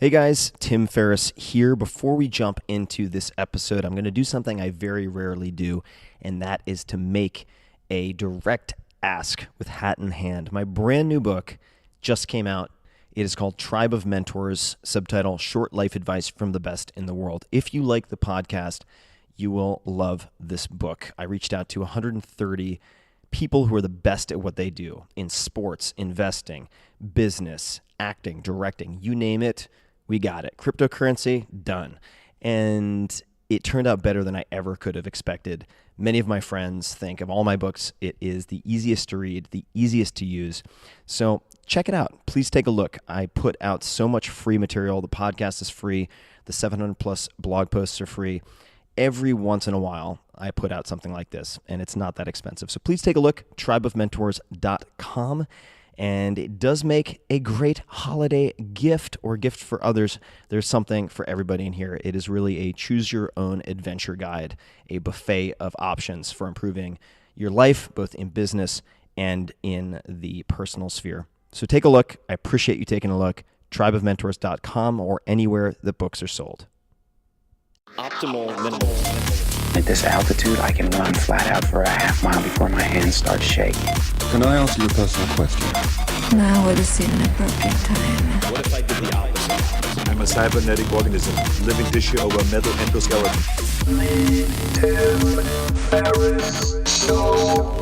Hey guys, Tim Ferris here. Before we jump into this episode, I'm going to do something I very rarely do, and that is to make a direct ask with hat in hand. My brand new book just came out. It is called Tribe of Mentors, subtitle Short Life Advice from the Best in the World. If you like the podcast, you will love this book. I reached out to 130 people who are the best at what they do in sports, investing, business, acting, directing, you name it. We got it. Cryptocurrency, done. And it turned out better than I ever could have expected. Many of my friends think of all my books, it is the easiest to read, the easiest to use. So check it out. Please take a look. I put out so much free material. The podcast is free. The 700 plus blog posts are free. Every once in a while, I put out something like this, and it's not that expensive. So please take a look, tribeofmentors.com. And it does make a great holiday gift or gift for others. There's something for everybody in here. It is really a choose-your-own adventure guide, a buffet of options for improving your life, both in business and in the personal sphere. So take a look. I appreciate you taking a look. tribeofmentors.com or anywhere that books are sold. Optimal minimalism. At this altitude, I can run flat out for a half mile before my hands start shaking. Can I ask you a personal question? Now would seem an appropriate time. What if I did the opposite? I'm a cybernetic organism, living tissue over metal endoskeleton. Ferris Show.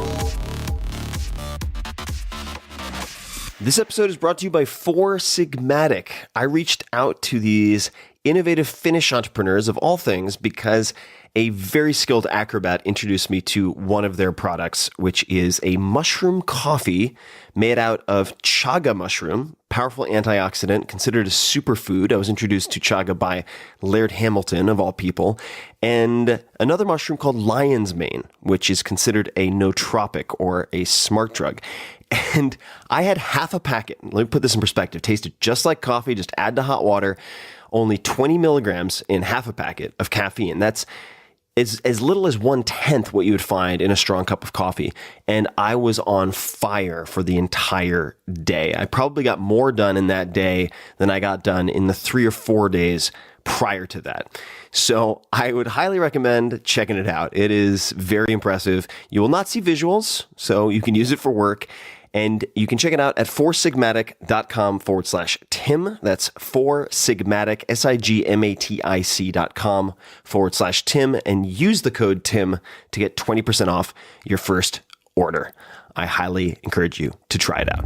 This episode is brought to you by Four Sigmatic. I reached out to these innovative Finnish entrepreneurs of all things because a very skilled acrobat introduced me to one of their products, which is a mushroom coffee made out of chaga mushroom, powerful antioxidant, considered a superfood. I was introduced to chaga by Laird Hamilton, of all people, and another mushroom called lion's mane, which is considered a nootropic or a smart drug. And I had half a packet. Let me put this in perspective. Tasted just like coffee, just add to hot water. Only 20 milligrams in half a packet of caffeine. That's as little as 1/10 what you would find in a strong cup of coffee. And I was on fire for the entire day. I probably got more done in that day than I got done in the 3 or 4 days prior to that. So I would highly recommend checking it out. It is very impressive. You will not see visuals, so you can use it for work. And you can check it out at foursigmatic.com/Tim. That's foursigmatic, SIGMATIC.com/Tim. And use the code Tim to get 20% off your first order. I highly encourage you to try it out.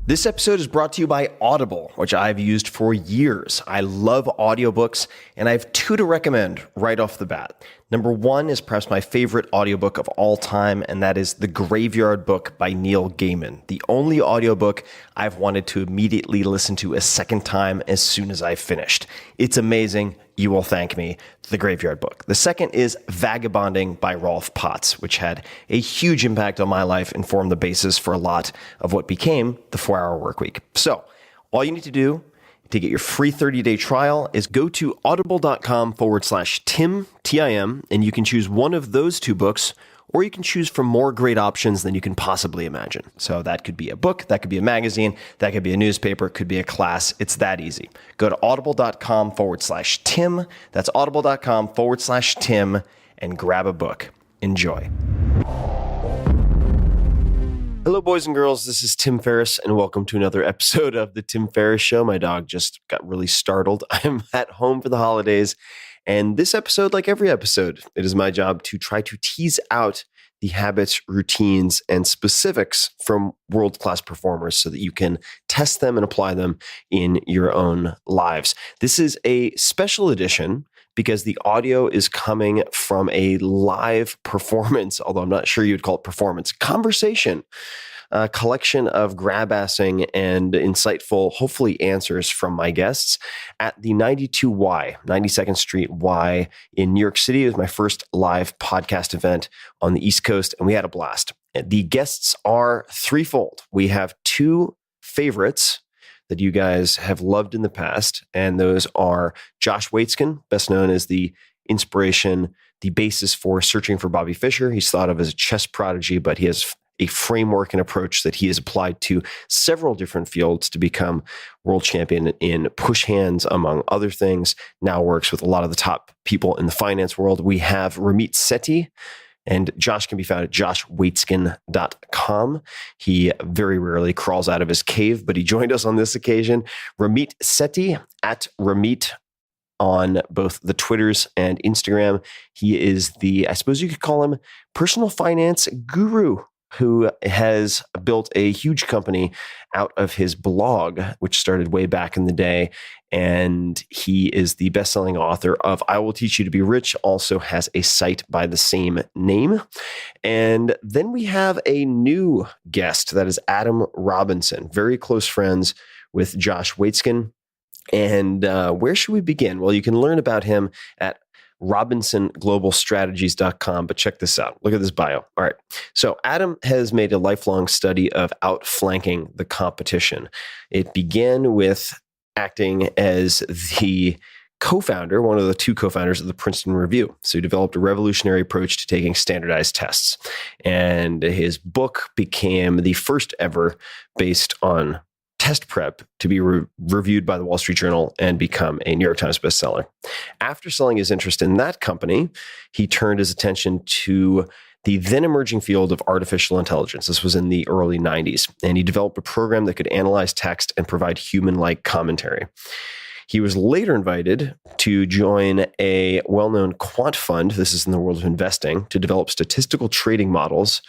This episode is brought to you by Audible, which I've used for years. I love audiobooks, and I have two to recommend right off the bat. Number one is perhaps my favorite audiobook of all time, and that is The Graveyard Book by Neil Gaiman, the only audiobook I've wanted to immediately listen to a second time as soon as I finished. It's amazing. You will thank me. The Graveyard Book. The second is Vagabonding by Rolf Potts, which had a huge impact on my life and formed the basis for a lot of what became the 4-Hour Workweek. So all you need to do to get your free 30-day trial is go to audible.com/Tim, T-I-M, and you can choose one of those two books, or you can choose from more great options than you can possibly imagine. So that could be a book, that could be a magazine, that could be a newspaper, it could be a class. It's that easy. Go to audible.com/Tim. That's audible.com/Tim and grab a book. Enjoy. Hello, boys and girls. This is Tim Ferris, and welcome to another episode of The Tim Ferris Show. My dog just got really startled. I'm at home for the holidays, and this episode, like every episode, it is my job to try to tease out the habits, routines, and specifics from world-class performers so that you can test them and apply them in your own lives. This is a special edition because the audio is coming from a live performance, although I'm not sure you'd call it performance, conversation, a collection of grab-assing and insightful, hopefully, answers from my guests at the 92Y, 92nd Street Y in New York City. It was my first live podcast event on the East Coast, and we had a blast. The guests are threefold. We have two favorites that you guys have loved in the past, and those are Josh Waitzkin, best known as the inspiration, the basis for Searching for Bobby Fischer. He's thought of as a chess prodigy, but he has a framework and approach that he has applied to several different fields to become world champion in push hands, among other things. Now works with a lot of the top people in the finance world. We have Ramit Sethi, and Josh can be found at joshwaitzkin.com. He very rarely crawls out of his cave, but he joined us on this occasion. Ramit Sethi at Ramit on both the Twitters and Instagram. He is I suppose you could call him personal finance guru, who has built a huge company out of his blog, which started way back in the day. And he is the best-selling author of I Will Teach You to Be Rich, also has a site by the same name. And then we have a new guest, that is Adam Robinson, very close friends with Josh Waitzkin. And where should we begin? Well, you can learn about him at robinsonglobalstrategies.com, but check this out. Look at this bio. All right. So Adam has made a lifelong study of outflanking the competition. It began with acting as the co-founder, one of the two co-founders of the Princeton Review. So he developed a revolutionary approach to taking standardized tests. And his book became the first ever based on test prep to be reviewed by the Wall Street Journal and become a New York Times bestseller. After selling his interest in that company, he turned his attention to the then emerging field of artificial intelligence. This was in the early 90s, and he developed a program that could analyze text and provide human-like commentary. He was later invited to join a well-known quant fund, this is in the world of investing, to develop statistical trading models.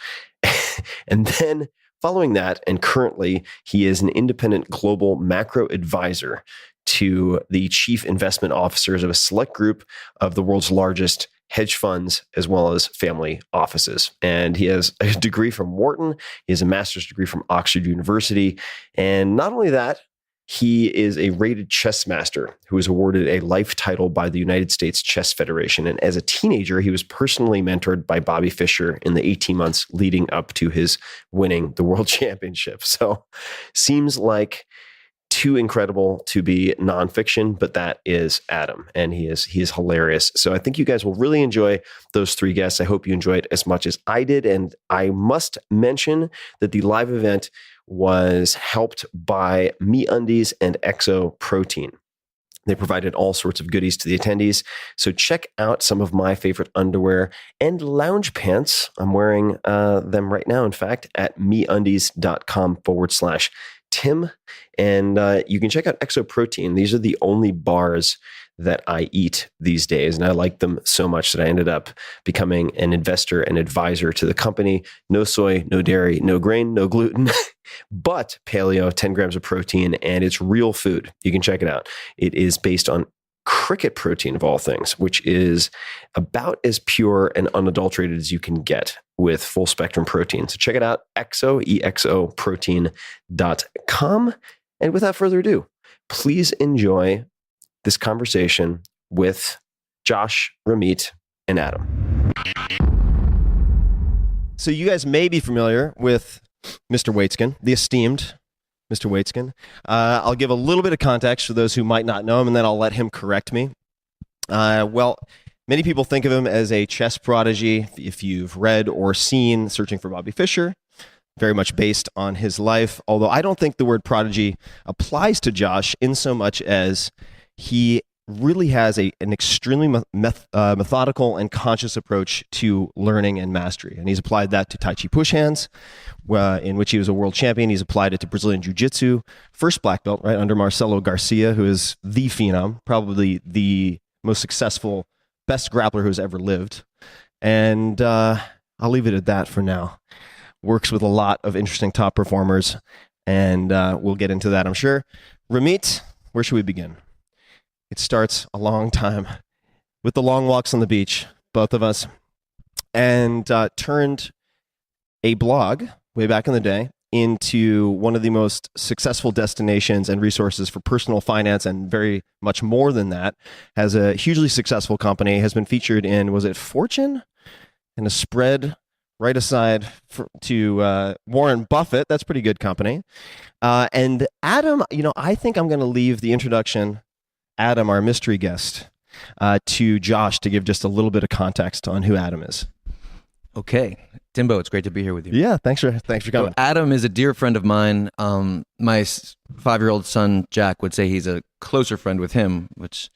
And then following that, and currently, he is an independent global macro advisor to the chief investment officers of a select group of the world's largest hedge funds, as well as family offices. And he has a degree from Wharton. He has a master's degree from Oxford University. And not only that, he is a rated chess master who was awarded a life title by the United States Chess Federation. And as a teenager, he was personally mentored by Bobby Fischer in the 18 months leading up to his winning the world championship. So seems like too incredible to be nonfiction, but that is Adam, and he is hilarious. So I think you guys will really enjoy those three guests. I hope you enjoy it as much as I did. And I must mention that the live event was helped by MeUndies and Exo Protein. They provided all sorts of goodies to the attendees. So check out some of my favorite underwear and lounge pants. I'm wearing them right now, in fact, at meundies.com/Tim. And you can check out Exo Protein. These are the only bars that I eat these days. And I like them so much that I ended up becoming an investor and advisor to the company. No soy, no dairy, no grain, no gluten, but paleo, 10 grams of protein, and it's real food. You can check it out. It is based on cricket protein, of all things, which is about as pure and unadulterated as you can get with full spectrum protein. So check it out, exoprotein.com. And without further ado, please enjoy this conversation with Josh, Ramit, and Adam. So you guys may be familiar with Mr. Waitzkin, the esteemed Mr. Waitzkin. I'll give a little bit of context for those who might not know him, and then I'll let him correct me. Well, many people think of him as a chess prodigy. If you've read or seen Searching for Bobby Fischer, very much based on his life, although I don't think the word prodigy applies to Josh in so much as he really has an extremely methodical and conscious approach to learning and mastery. And he's applied that to Tai Chi push hands, in which he was a world champion. He's applied it to Brazilian Jiu-Jitsu, first black belt, right, under Marcelo Garcia, who is the phenom, probably the most successful, best grappler who's ever lived. And I'll leave it at that for now. Works with a lot of interesting top performers, and we'll get into that, I'm sure. Ramit, where should we begin? It starts a long time with the long walks on the beach, both of us, and turned a blog way back in the day into one of the most successful destinations and resources for personal finance, and very much more than that. Has a hugely successful company, has been featured in, was it Fortune? And a spread right aside to Warren Buffett. That's pretty good company. And Adam, I think I'm going to leave the introduction, Adam, our mystery guest, to Josh to give just a little bit of context on who Adam is. Okay. Timbo, it's great to be here with you. Yeah, thanks for coming. So Adam is a dear friend of mine. My 5-year-old son, Jack, would say he's a closer friend with him, which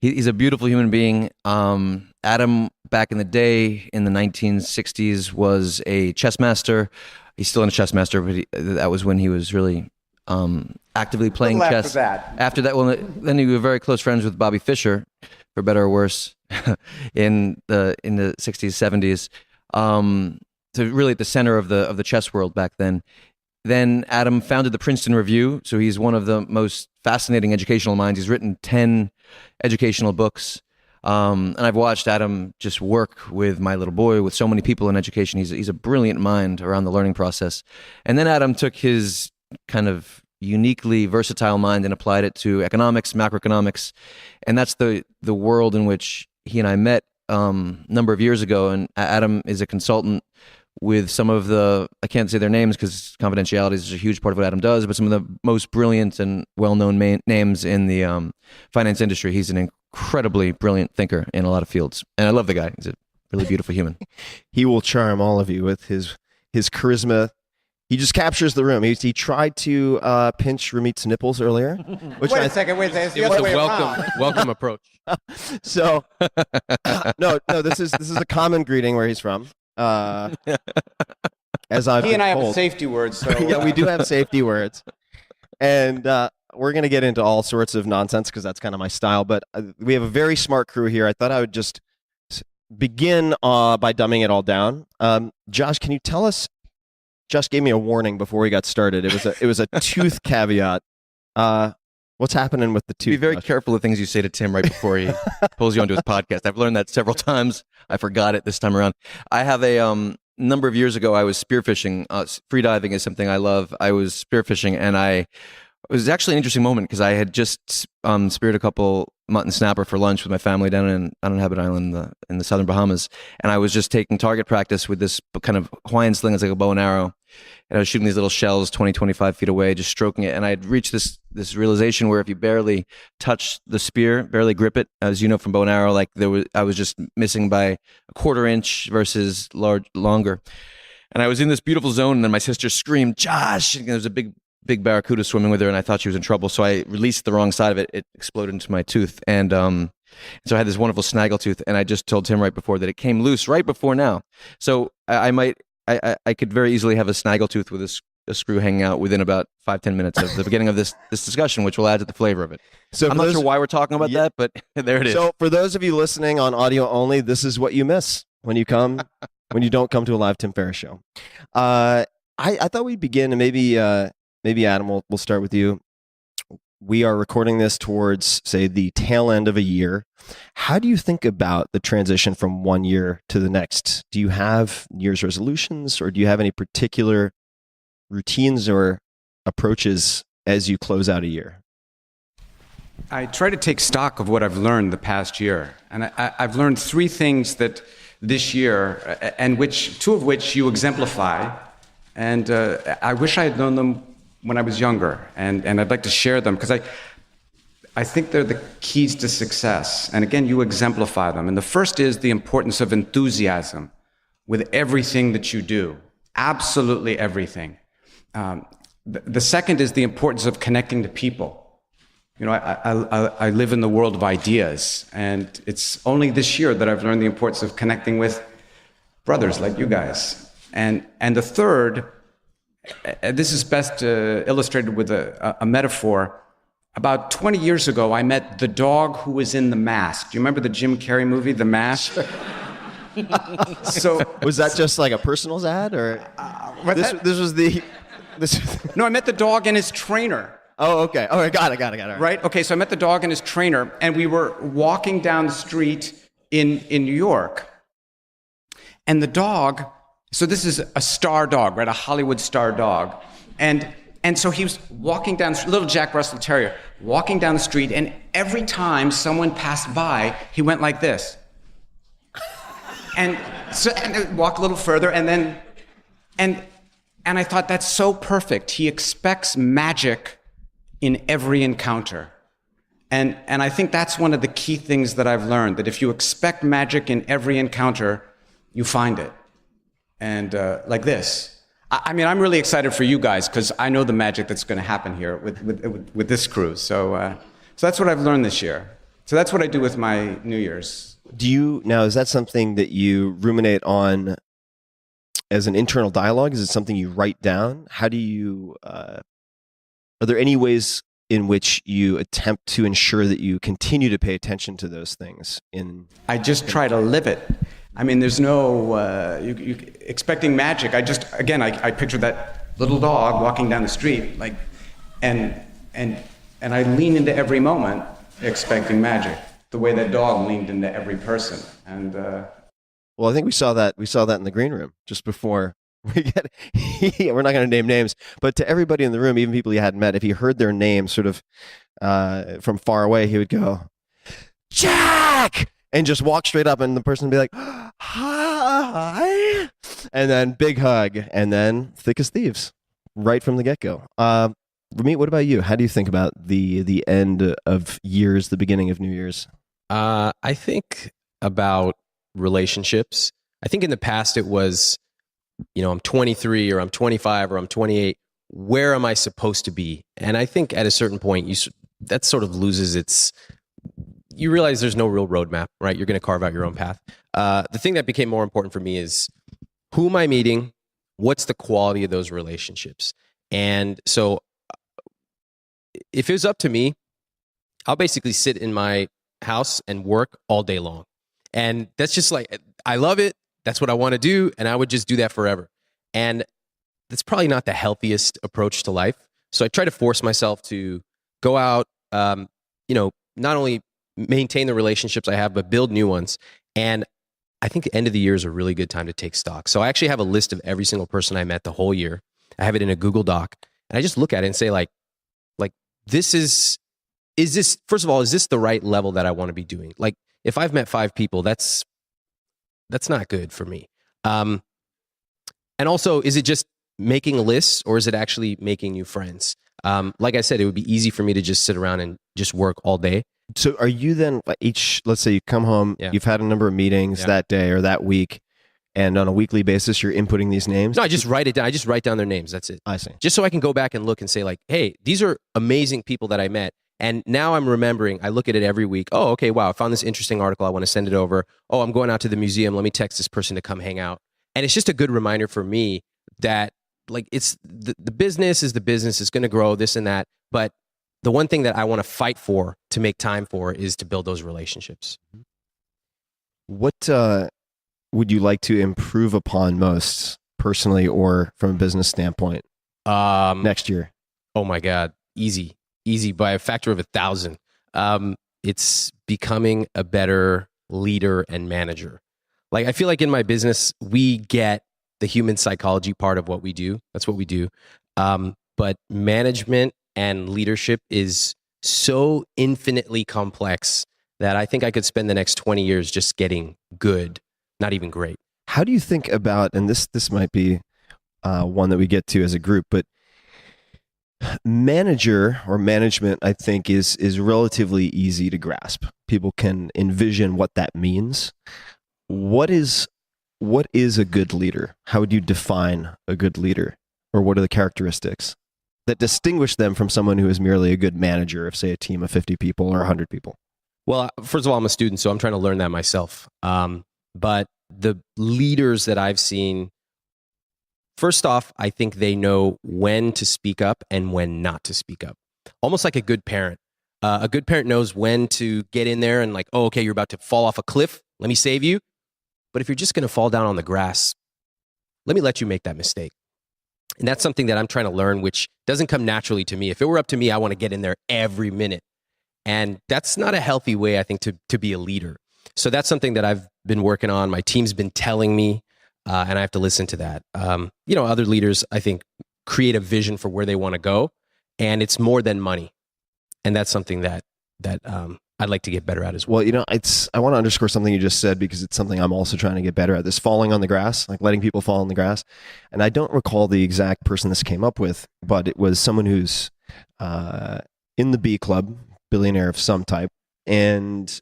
he's a beautiful human being. Adam, back in the day, in the 1960s, was a chess master. He's still a chess master, but that was when he was really actively playing chess. After that, well, then he was very close friends with Bobby Fischer, for better or worse, in the 60s, 70s. So really at the center of the chess world back then. Then Adam founded the Princeton Review, so he's one of the most fascinating educational minds. He's written 10 educational books, and I've watched Adam just work with my little boy, with so many people in education. He's a brilliant mind around the learning process. And then Adam took his kind of uniquely versatile mind and applied it to economics, macroeconomics, and that's the world in which he and I met a number of years ago. And Adam is a consultant with some of the, I can't say their names because confidentiality is a huge part of what Adam does, but some of the most brilliant and well-known names in the finance industry. He's an incredibly brilliant thinker in a lot of fields. And I love the guy. He's a really beautiful human. He will charm all of you with his charisma. He just captures the room. He tried to pinch Ramit's nipples earlier. Which Wait a second. It's the It was other way a around. welcome approach. So, no, this is a common greeting where he's from. As I've He and I have told. a safety word, so Yeah, we do have safety words, and we're going to get into all sorts of nonsense because that's kind of my style. But we have a very smart crew here. I thought I would just begin by dumbing it all down. Josh, can you tell us? Josh gave me a warning before we got started. It was a tooth caveat. What's happening with the tooth? Be very Josh? careful of things you say to Tim right before he pulls you onto his podcast. I've learned that several times. I forgot it this time around. I have a number of years ago, I was spearfishing. Freediving is something I love. I was spearfishing, and it was actually an interesting moment because I had just speared a couple mutton snapper for lunch with my family down on Habit Island in the southern Bahamas, and I was just taking target practice with this kind of Hawaiian sling. It's like a bow and arrow, and I was shooting these little shells 20, 25 feet away, just stroking it, and I had reached this realization where if you barely touch the spear, barely grip it, as you know from bow and arrow, like I was just missing by a quarter inch versus longer, and I was in this beautiful zone, and then my sister screamed, "Josh!" And there was a big barracuda swimming with her, and I thought she was in trouble. So I released the wrong side of it. It exploded into my tooth. And so I had this wonderful snaggle tooth, and I just told Tim right before that it came loose right before now. So I could very easily have a snaggle tooth with a screw hanging out within about 5-10 minutes of the beginning of this discussion, which will add to the flavor of it. So I'm not sure why we're talking about that, but there it is. So for those of you listening on audio only, this is what you miss when you don't come to a live Tim Ferris show. I thought we'd begin, and maybe Adam, we'll start with you. We are recording this towards, say, the tail end of a year. How do you think about the transition from one year to the next? Do you have New Year's resolutions, or do you have any particular routines or approaches as you close out a year? I try to take stock of what I've learned the past year. And I've learned 3 things that this year, and two of which you exemplify. And I wish I had known them when I was younger, and I'd like to share them because I think they're the keys to success. And again, you exemplify them. And the first is the importance of enthusiasm with everything that you do, absolutely everything. The second is the importance of connecting to people. You know, I live in the world of ideas, and it's only this year that I've learned the importance of connecting with brothers like you guys. And the third, this is best illustrated with a metaphor. About 20 years ago, I met the dog who was in The Mask. Do you remember the Jim Carrey movie, The Mask? So was that just like a personals ad, or No, I met the dog and his trainer. Oh, okay. Oh, got it. All right. Right? Okay, so I met the dog and his trainer, and we were walking down the street in New York. And the dog, so this is a star dog, right? A Hollywood star dog. And so he was walking down, little Jack Russell Terrier, walking down the street, and every time someone passed by, he went like this. And walked a little further, and I thought, that's so perfect. He expects magic in every encounter. And I think that's one of the key things that I've learned, that if you expect magic in every encounter, you find it. and like this. I mean, I'm really excited for you guys because I know the magic that's going to happen here with this crew. So that's what I've learned this year. So that's what I do with my New Year's. Is that something that you ruminate on as an internal dialogue? Is it something you write down? How do you, are there any ways in which you attempt to ensure that you continue to pay attention to those things? I just try to live it. I mean, there's no expecting magic. I picture that little dog walking down the street, like, and I lean into every moment expecting magic, the way that dog leaned into every person. And well, I think we saw that in the green room just before we get. We're not going to name names, but to everybody in the room, even people he hadn't met, if he heard their name sort of from far away, he would go, "Jack!" and just walk straight up, and the person would be like, "Hi," and then big hug, and then thick as thieves, right from the get-go. Ramit, what about you? How do you think about the end of years, the beginning of New Year's? I think about relationships. I think in the past it was, I'm 23 or I'm 25 or I'm 28. Where am I supposed to be? And I think at a certain point, that sort of loses its. You realize there's no real roadmap, right? You're going to carve out your own path. The thing that became more important for me is who am I meeting? What's the quality of those relationships? And so if it was up to me, I'll basically sit in my house and work all day long. And that's just like, I love it. That's what I want to do. And I would just do that forever. And that's probably not the healthiest approach to life. So I try to force myself to go out, not only maintain the relationships I have, but build new ones. And I think the end of the year is a really good time to take stock. So I actually have a list of every single person I met the whole year. I have it in a Google Doc. And I just look at it and say like this is this, first of all, is this the right level that I want to be doing? Like if I've met 5 people, that's not good for me. And also, is it just making lists or is it actually making new friends? Like I said, it would be easy for me to just sit around and just work all day. So are you then let's say you come home, you've had a number of meetings that day or that week, and on a weekly basis, you're inputting these names? No, I just write it down. I just write down their names. That's it. I see. Just so I can go back and look and say like, hey, these are amazing people that I met. And now I'm remembering, I look at it every week. Oh, okay, wow, I found this interesting article. I want to send it over. Oh, I'm going out to the museum. Let me text this person to come hang out. And it's just a good reminder for me that like it's the business is the business. It's going to grow, this and that. But the one thing that I want to fight for, to make time for, is to build those relationships. What would you like to improve upon most personally or from a business standpoint next year? Oh my God, easy by a factor of 1,000. It's becoming a better leader and manager. Like I feel like in my business, we get the human psychology part of what we do. That's what we do. But management and leadership is so infinitely complex that I think I could spend the next 20 years just getting good, not even great. How do you think about, and this might be one that we get to as a group, but manager or management, I think, is relatively easy to grasp. People can envision what that means. What is a good leader? How would you define a good leader? Or what are the characteristics that distinguish them from someone who is merely a good manager of, say, a team of 50 people or 100 people? Well, first of all, I'm a student, so I'm trying to learn that myself. But the leaders that I've seen, first off, I think they know when to speak up and when not to speak up. Almost like a good parent. A good parent knows when to get in there and like, oh, okay, you're about to fall off a cliff. Let me save you. But if you're just going to fall down on the grass, let me let you make that mistake. And that's something that I'm trying to learn, which doesn't come naturally to me. If it were up to me, I want to get in there every minute. And that's not a healthy way, I think, to be a leader. So that's something that I've been working on. My team's been telling me, and I have to listen to that. Other leaders, I think, create a vision for where they want to go, and it's more than money. And that's something that I'd like to get better at as well. Well, I want to underscore something you just said because it's something I'm also trying to get better at. This falling on the grass, like letting people fall on the grass. And I don't recall the exact person this came up with, but it was someone who's in the B Club, billionaire of some type. And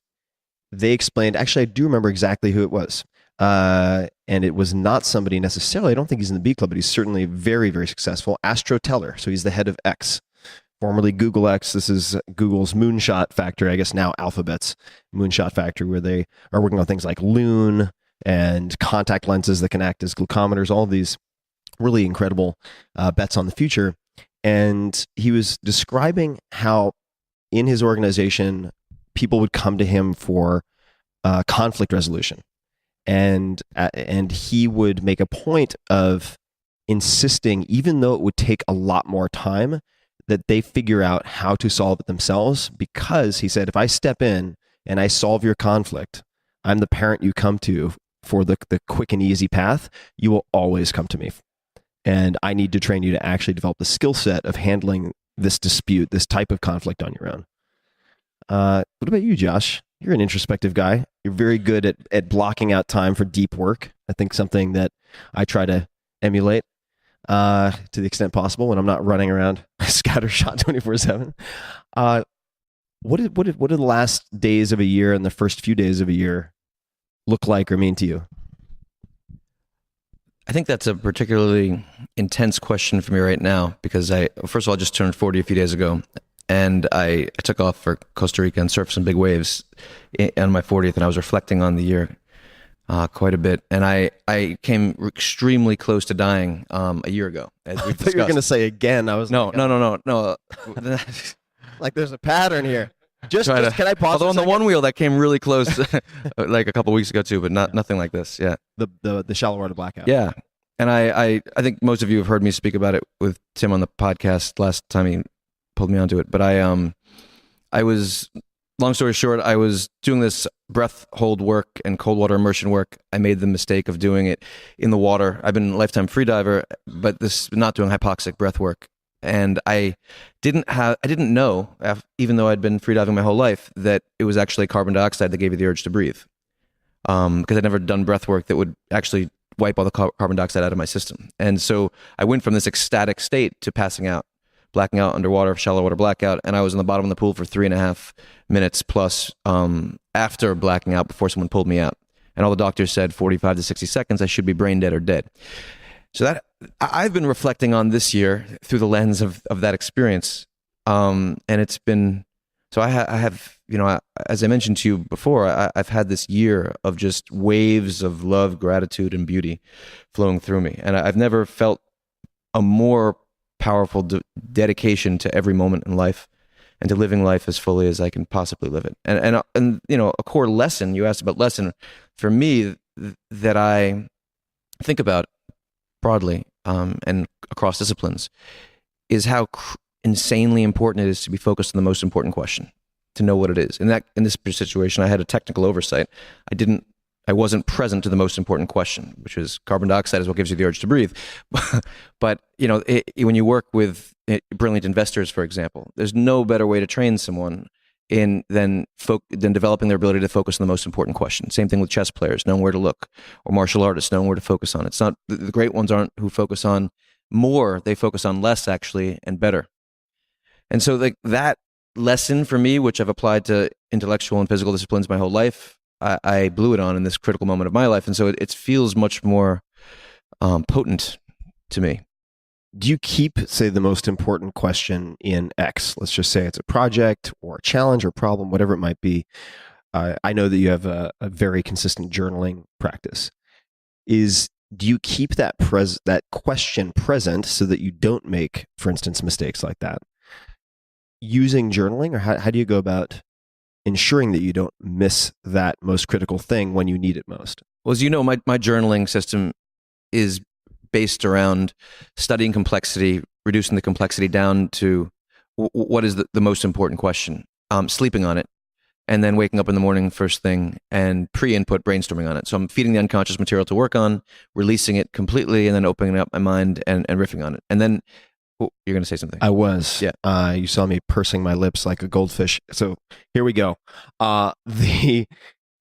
they explained, actually, I do remember exactly who it was. And it was not somebody necessarily, I don't think he's in the B Club, but he's certainly very, very successful. Astro Teller. So he's the head of X, formerly Google X. This is Google's moonshot factory, I guess now Alphabet's moonshot factory, where they are working on things like Loon and contact lenses that can act as glucometers, all of these really incredible bets on the future. And he was describing how in his organization, people would come to him for conflict resolution. And he would make a point of insisting, even though it would take a lot more time, that they figure out how to solve it themselves. Because he said, if I step in and I solve your conflict, I'm the parent you come to for the quick and easy path. You will always come to me. And I need to train you to actually develop the skill set of handling this dispute, this type of conflict on your own. What about you, Josh? You're an introspective guy. You're very good at blocking out time for deep work. I think something that I try to emulate to the extent possible when I'm not running around scattershot 24/7. What do the last days of a year and the first few days of a year look like or mean to you? I think that's a particularly intense question for me right now because first of all, I just turned 40 a few days ago. And I took off for Costa Rica and surfed some big waves on my 40th, and I was reflecting on the year quite a bit. And I came extremely close to dying a year ago. As I thought you were going to say again. I was no. Like there's a pattern here. Just can I pause? Although on the one wheel that came really close, like a couple weeks ago too, but nothing like this. Yeah, the shallow water blackout. Yeah, and I think most of you have heard me speak about it with Tim on the podcast last time he pulled me onto it. But I was, long story short, I was doing this breath hold work and cold water immersion work. I made the mistake of doing it in the water. I've been a lifetime freediver, but not doing hypoxic breath work. And I didn't know, even though I'd been freediving my whole life, that it was actually carbon dioxide that gave you the urge to breathe. Because I'd never done breath work that would actually wipe all the carbon dioxide out of my system. And so I went from this ecstatic state to passing out, blacking out underwater, shallow water blackout, and I was in the bottom of the pool for 3.5 minutes plus after blacking out before someone pulled me out. And all the doctors said 45 to 60 seconds, I should be brain dead or dead. So that I've been reflecting on this year through the lens of that experience. And it's been, so I have, as I mentioned to you before, I've had this year of just waves of love, gratitude, and beauty flowing through me. And I've never felt a more powerful dedication to every moment in life and to living life as fully as I can possibly live it. And a core lesson, you asked about lesson, for me that I think about broadly and across disciplines is how insanely important it is to be focused on the most important question, to know what it is. In this situation, I had a technical oversight. I wasn't present to the most important question, which is carbon dioxide is what gives you the urge to breathe. But when you work with brilliant investors, for example, there's no better way to train someone than developing their ability to focus on the most important question. Same thing with chess players, knowing where to look, or martial artists, knowing where to focus on. It's not the great ones aren't who focus on more; they focus on less, actually, and better. And so, that lesson for me, which I've applied to intellectual and physical disciplines my whole life, I blew it on in this critical moment of my life. And so it feels much more potent to me. Do you keep, say, the most important question in X? Let's just say it's a project or a challenge or problem, whatever it might be. I know that you have a very consistent journaling practice. Do you keep that question present so that you don't make, for instance, mistakes like that? Using journaling, or how do you go about ensuring that you don't miss that most critical thing when you need it most? Well, as you know, my journaling system is based around studying complexity, reducing the complexity down to what is the most important question, sleeping on it, and then waking up in the morning first thing and pre-input brainstorming on it. So I'm feeding the unconscious material to work on, releasing it completely, and then opening up my mind and riffing on it. And then you're going to say something. I was. Yeah. You saw me pursing my lips like a goldfish. So here we go. The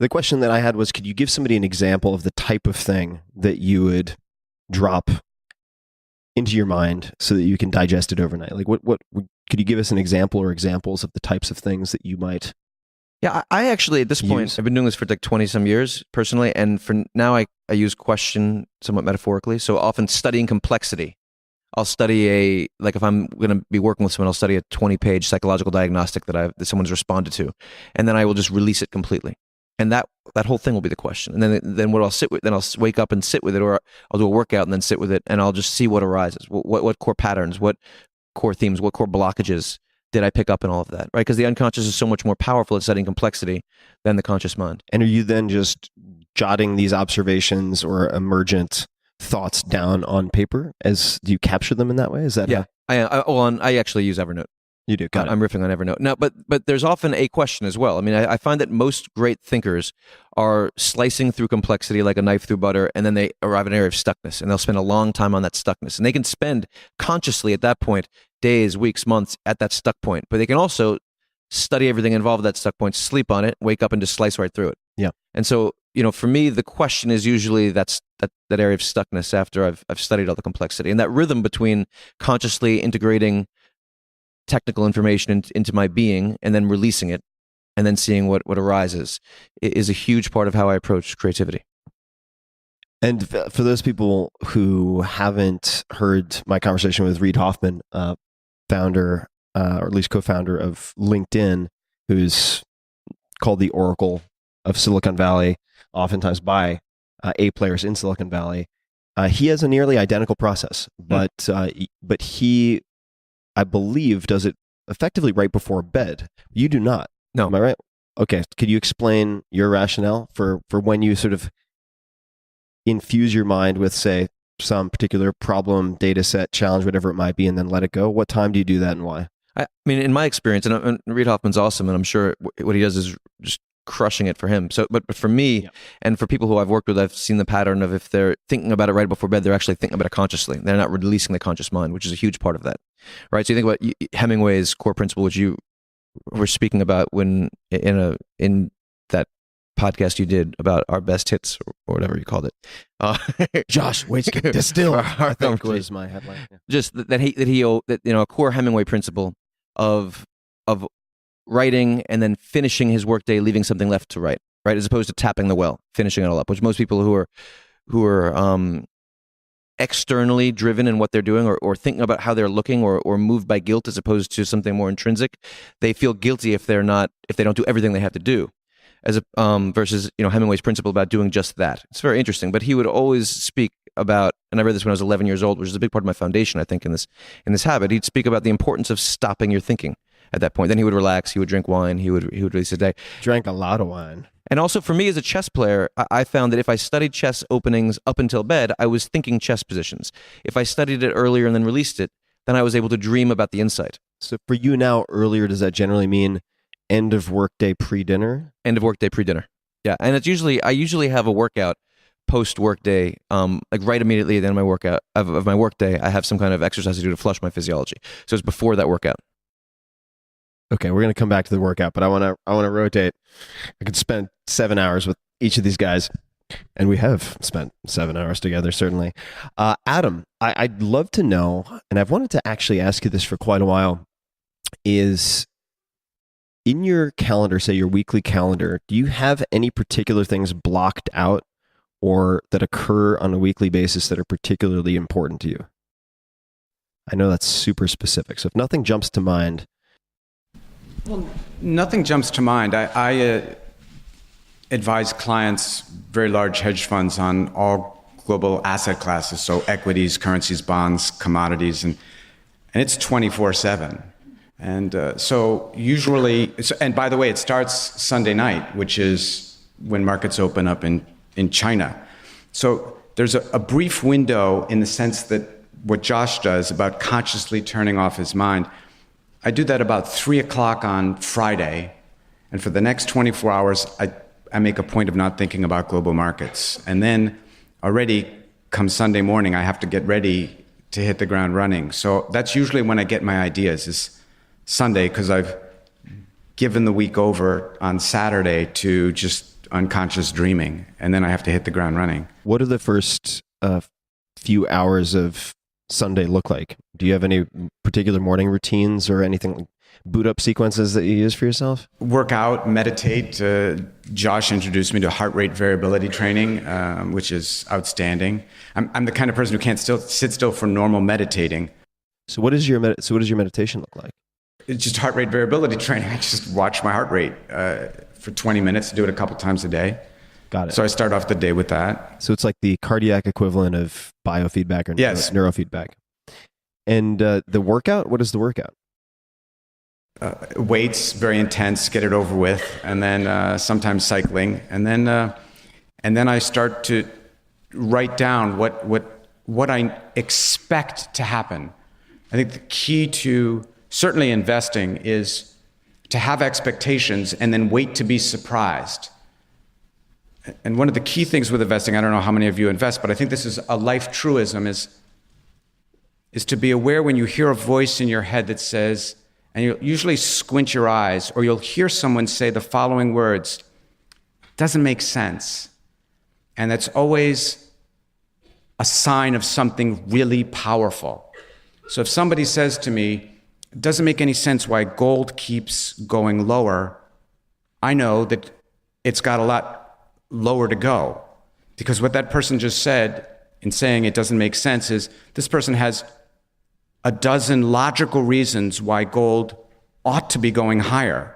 question that I had was, could you give somebody an example of the type of thing that you would drop into your mind so that you can digest it overnight? Like what could you give us an example or examples of the types of things that you might Yeah, I actually, at this point, I've been doing this for like 20 some years personally. And for now, I use question somewhat metaphorically. So often studying complexity. I'll study like if I'm going to be working with someone, I'll study a 20-page psychological diagnostic that someone's responded to. And then I will just release it completely. And that whole thing will be the question. And then what I'll sit with, then I'll wake up and sit with it, or I'll do a workout and then sit with it, and I'll just see what arises. What core patterns, what core themes, what core blockages did I pick up in all of that, right? Because the unconscious is so much more powerful at studying complexity than the conscious mind. And are you then just jotting these observations or emergent thoughts down on paper? Do you capture them in that way? Is that I actually use Evernote. You do. Got it. I'm riffing on Evernote. Now, but there's often a question as well. I mean, I find that most great thinkers are slicing through complexity like a knife through butter, and then they arrive at an area of stuckness, and they'll spend a long time on that stuckness. And they can spend consciously at that point days, weeks, months at that stuck point. But they can also study everything involved with that stuck point, sleep on it, wake up and just slice right through it. Yeah. And so, for me, the question is usually that area of stuckness after I've studied all the complexity, and that rhythm between consciously integrating technical information into my being and then releasing it and then seeing what arises is a huge part of how I approach creativity. And for those people who haven't heard my conversation with Reid Hoffman, founder, or at least co-founder of LinkedIn, who's called the Oracle of Silicon Valley, oftentimes by A players in Silicon Valley, he has a nearly identical process, but he, I believe, does it effectively right before bed. You do not. No. Am I right? Okay. Could you explain your rationale for when you sort of infuse your mind with, say, some particular problem, data set, challenge, whatever it might be, and then let it go? What time do you do that, and why? I mean, in my experience, and Reid Hoffman's awesome, and I'm sure what he does is just crushing it for him. So, but for me, and for people who I've worked with, I've seen the pattern of if they're thinking about it right before bed, they're actually thinking about it consciously. They're not releasing the conscious mind, which is a huge part of that, right? So you think about Hemingway's core principle, which you were speaking about when in that podcast you did about our best hits or whatever you called it. Josh, wait, distill. I think was my headline. Yeah. Just that a core Hemingway principle of writing and then finishing his workday, leaving something left to write, right? As opposed to tapping the well, finishing it all up, which most people who are externally driven in what they're doing or thinking about how they're looking or moved by guilt as opposed to something more intrinsic, they feel guilty if they don't do everything they have to do. Versus Hemingway's principle about doing just that. It's very interesting. But he would always speak about, and I read this when I was 11 years old, which is a big part of my foundation, I think, in this habit. He'd speak about the importance of stopping your thinking at that point. Then he would relax. He would drink wine. He would release his day. Drank a lot of wine. And also for me as a chess player, I found that if I studied chess openings up until bed, I was thinking chess positions. If I studied it earlier and then released it, then I was able to dream about the insight. So for you now, earlier, does that generally mean end of workday pre-dinner? End of workday pre-dinner. Yeah. And I usually have a workout post workday, like right immediately at the end of my workout of my workday, I have some kind of exercise to do to flush my physiology. So it's before that workout. Okay, we're going to come back to the workout, but I want to rotate. I could spend 7 hours with each of these guys, and we have spent 7 hours together, certainly. Adam, I'd love to know, and I've wanted to actually ask you this for quite a while, is in your calendar, say your weekly calendar, do you have any particular things blocked out or that occur on a weekly basis that are particularly important to you? I know that's super specific, so if nothing jumps to mind. Well, nothing jumps to mind. I advise clients, very large hedge funds, on all global asset classes, so equities, currencies, bonds, commodities, and it's 24/7. And so usually, and by the way, it starts Sunday night, which is when markets open up in China. So there's a brief window in the sense that what Josh does about consciously turning off his mind, I do that about 3 o'clock on Friday. And for the next 24 hours, I make a point of not thinking about global markets. And then already come Sunday morning, I have to get ready to hit the ground running. So that's usually when I get my ideas, is Sunday, because I've given the week over on Saturday to just unconscious dreaming, and then I have to hit the ground running. What do the first few hours of Sunday look like? Do you have any particular morning routines or anything boot up sequences that you use for yourself? Work out, meditate. Josh introduced me to heart rate variability training, which is outstanding. I'm the kind of person who can't sit still for normal meditating. So what does your meditation look like? It's just heart rate variability training. I just watch my heart rate for 20 minutes, do it a couple times a day. Got it. So I start off the day with that. So it's like the cardiac equivalent of biofeedback or Yes. neurofeedback. And the workout, what is the workout? Weights, very intense, get it over with, and then sometimes cycling, and then I start to write down what I expect to happen. I think the key to certainly investing is to have expectations and then wait to be surprised. And one of the key things with investing, I don't know how many of you invest, but I think this is a life truism, is to be aware when you hear a voice in your head that says, and you'll usually squint your eyes, or you'll hear someone say the following words, doesn't make sense. And that's always a sign of something really powerful. So if somebody says to me, it doesn't make any sense why gold keeps going lower, I know that it's got a lot lower to go. Because what that person just said in saying it doesn't make sense is this person has a dozen logical reasons why gold ought to be going higher,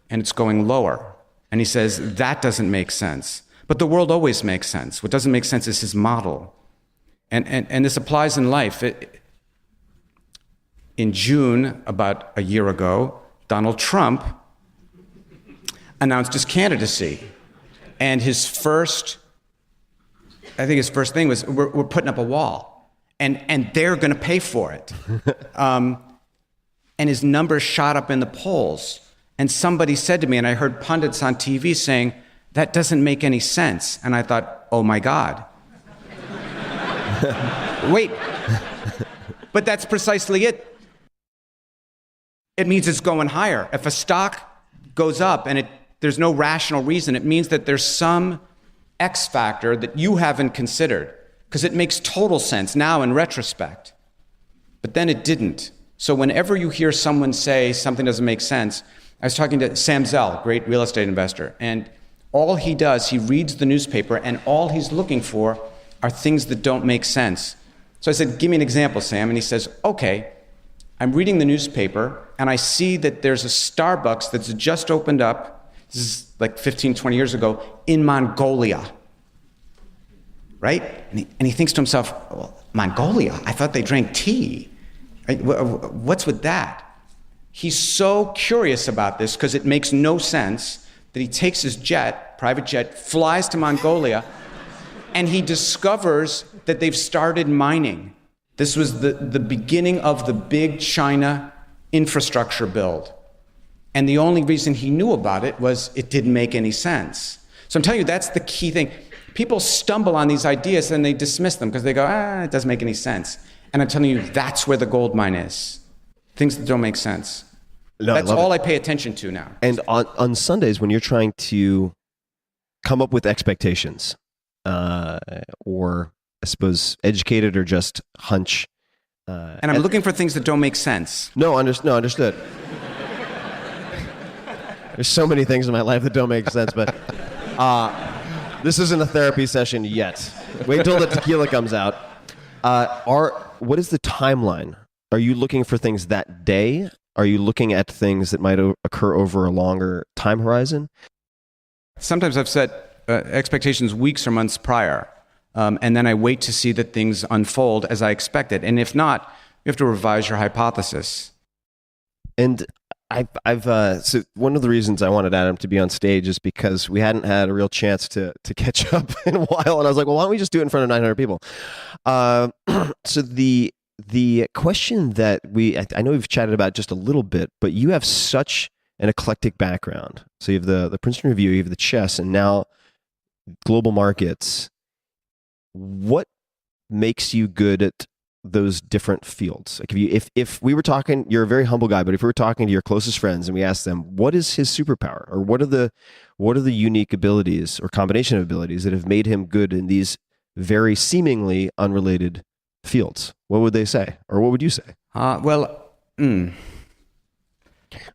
and it's going lower. And he says, that doesn't make sense. But the world always makes sense. What doesn't make sense is his model. And this applies in life. In June, about a year ago, Donald Trump announced his candidacy. And his first thing was, we're putting up a wall. And they're going to pay for it. And his numbers shot up in the polls. And somebody said to me, and I heard pundits on TV saying, that doesn't make any sense. And I thought, oh my God. Wait, but that's precisely it. It means it's going higher. If a stock goes up and there's no rational reason, it means that there's some X factor that you haven't considered. Because it makes total sense now in retrospect. But then it didn't. So whenever you hear someone say something doesn't make sense, I was talking to Sam Zell, great real estate investor, and all he does, he reads the newspaper, and all he's looking for are things that don't make sense. So I said, give me an example, Sam. And he says, okay, I'm reading the newspaper, and I see that there's a Starbucks that's just opened up, this is like 15, 20 years ago, in Mongolia. Right? And he thinks to himself, well, Mongolia? I thought they drank tea. Right? What's with that? He's so curious about this because it makes no sense that he takes his private jet, flies to Mongolia, and he discovers that they've started mining. This was the beginning of the big China infrastructure build. And the only reason he knew about it was it didn't make any sense. So I'm telling you, that's the key thing. People stumble on these ideas and they dismiss them because they go, it doesn't make any sense. And I'm telling you, that's where the gold mine is. Things that don't make sense. No, that's all I pay attention to now. And on Sundays, when you're trying to come up with expectations, or I suppose educated or just hunch. And I'm looking for things that don't make sense. Understood. There's so many things in my life that don't make sense, but this isn't a therapy session yet. Wait until the tequila comes out. What is the timeline? Are you looking for things that day? Are you looking at things that might occur over a longer time horizon? Sometimes I've set expectations weeks or months prior, and then I wait to see that things unfold as I expected. And if not, you have to revise your hypothesis. And so one of the reasons I wanted Adam to be on stage is because we hadn't had a real chance to catch up in a while, and I was like, well, why don't we just do it in front of 900 people? So the question that I know we've chatted about just a little bit, but you have such an eclectic background. So you have the Princeton Review, you have the chess, and now global markets. What makes you good at those different fields? Like if we were talking, you're a very humble guy, but if we were talking to your closest friends and we asked them, what is his superpower, or what are the unique abilities or combination of abilities that have made him good in these very seemingly unrelated fields, what would they say, or what would you say?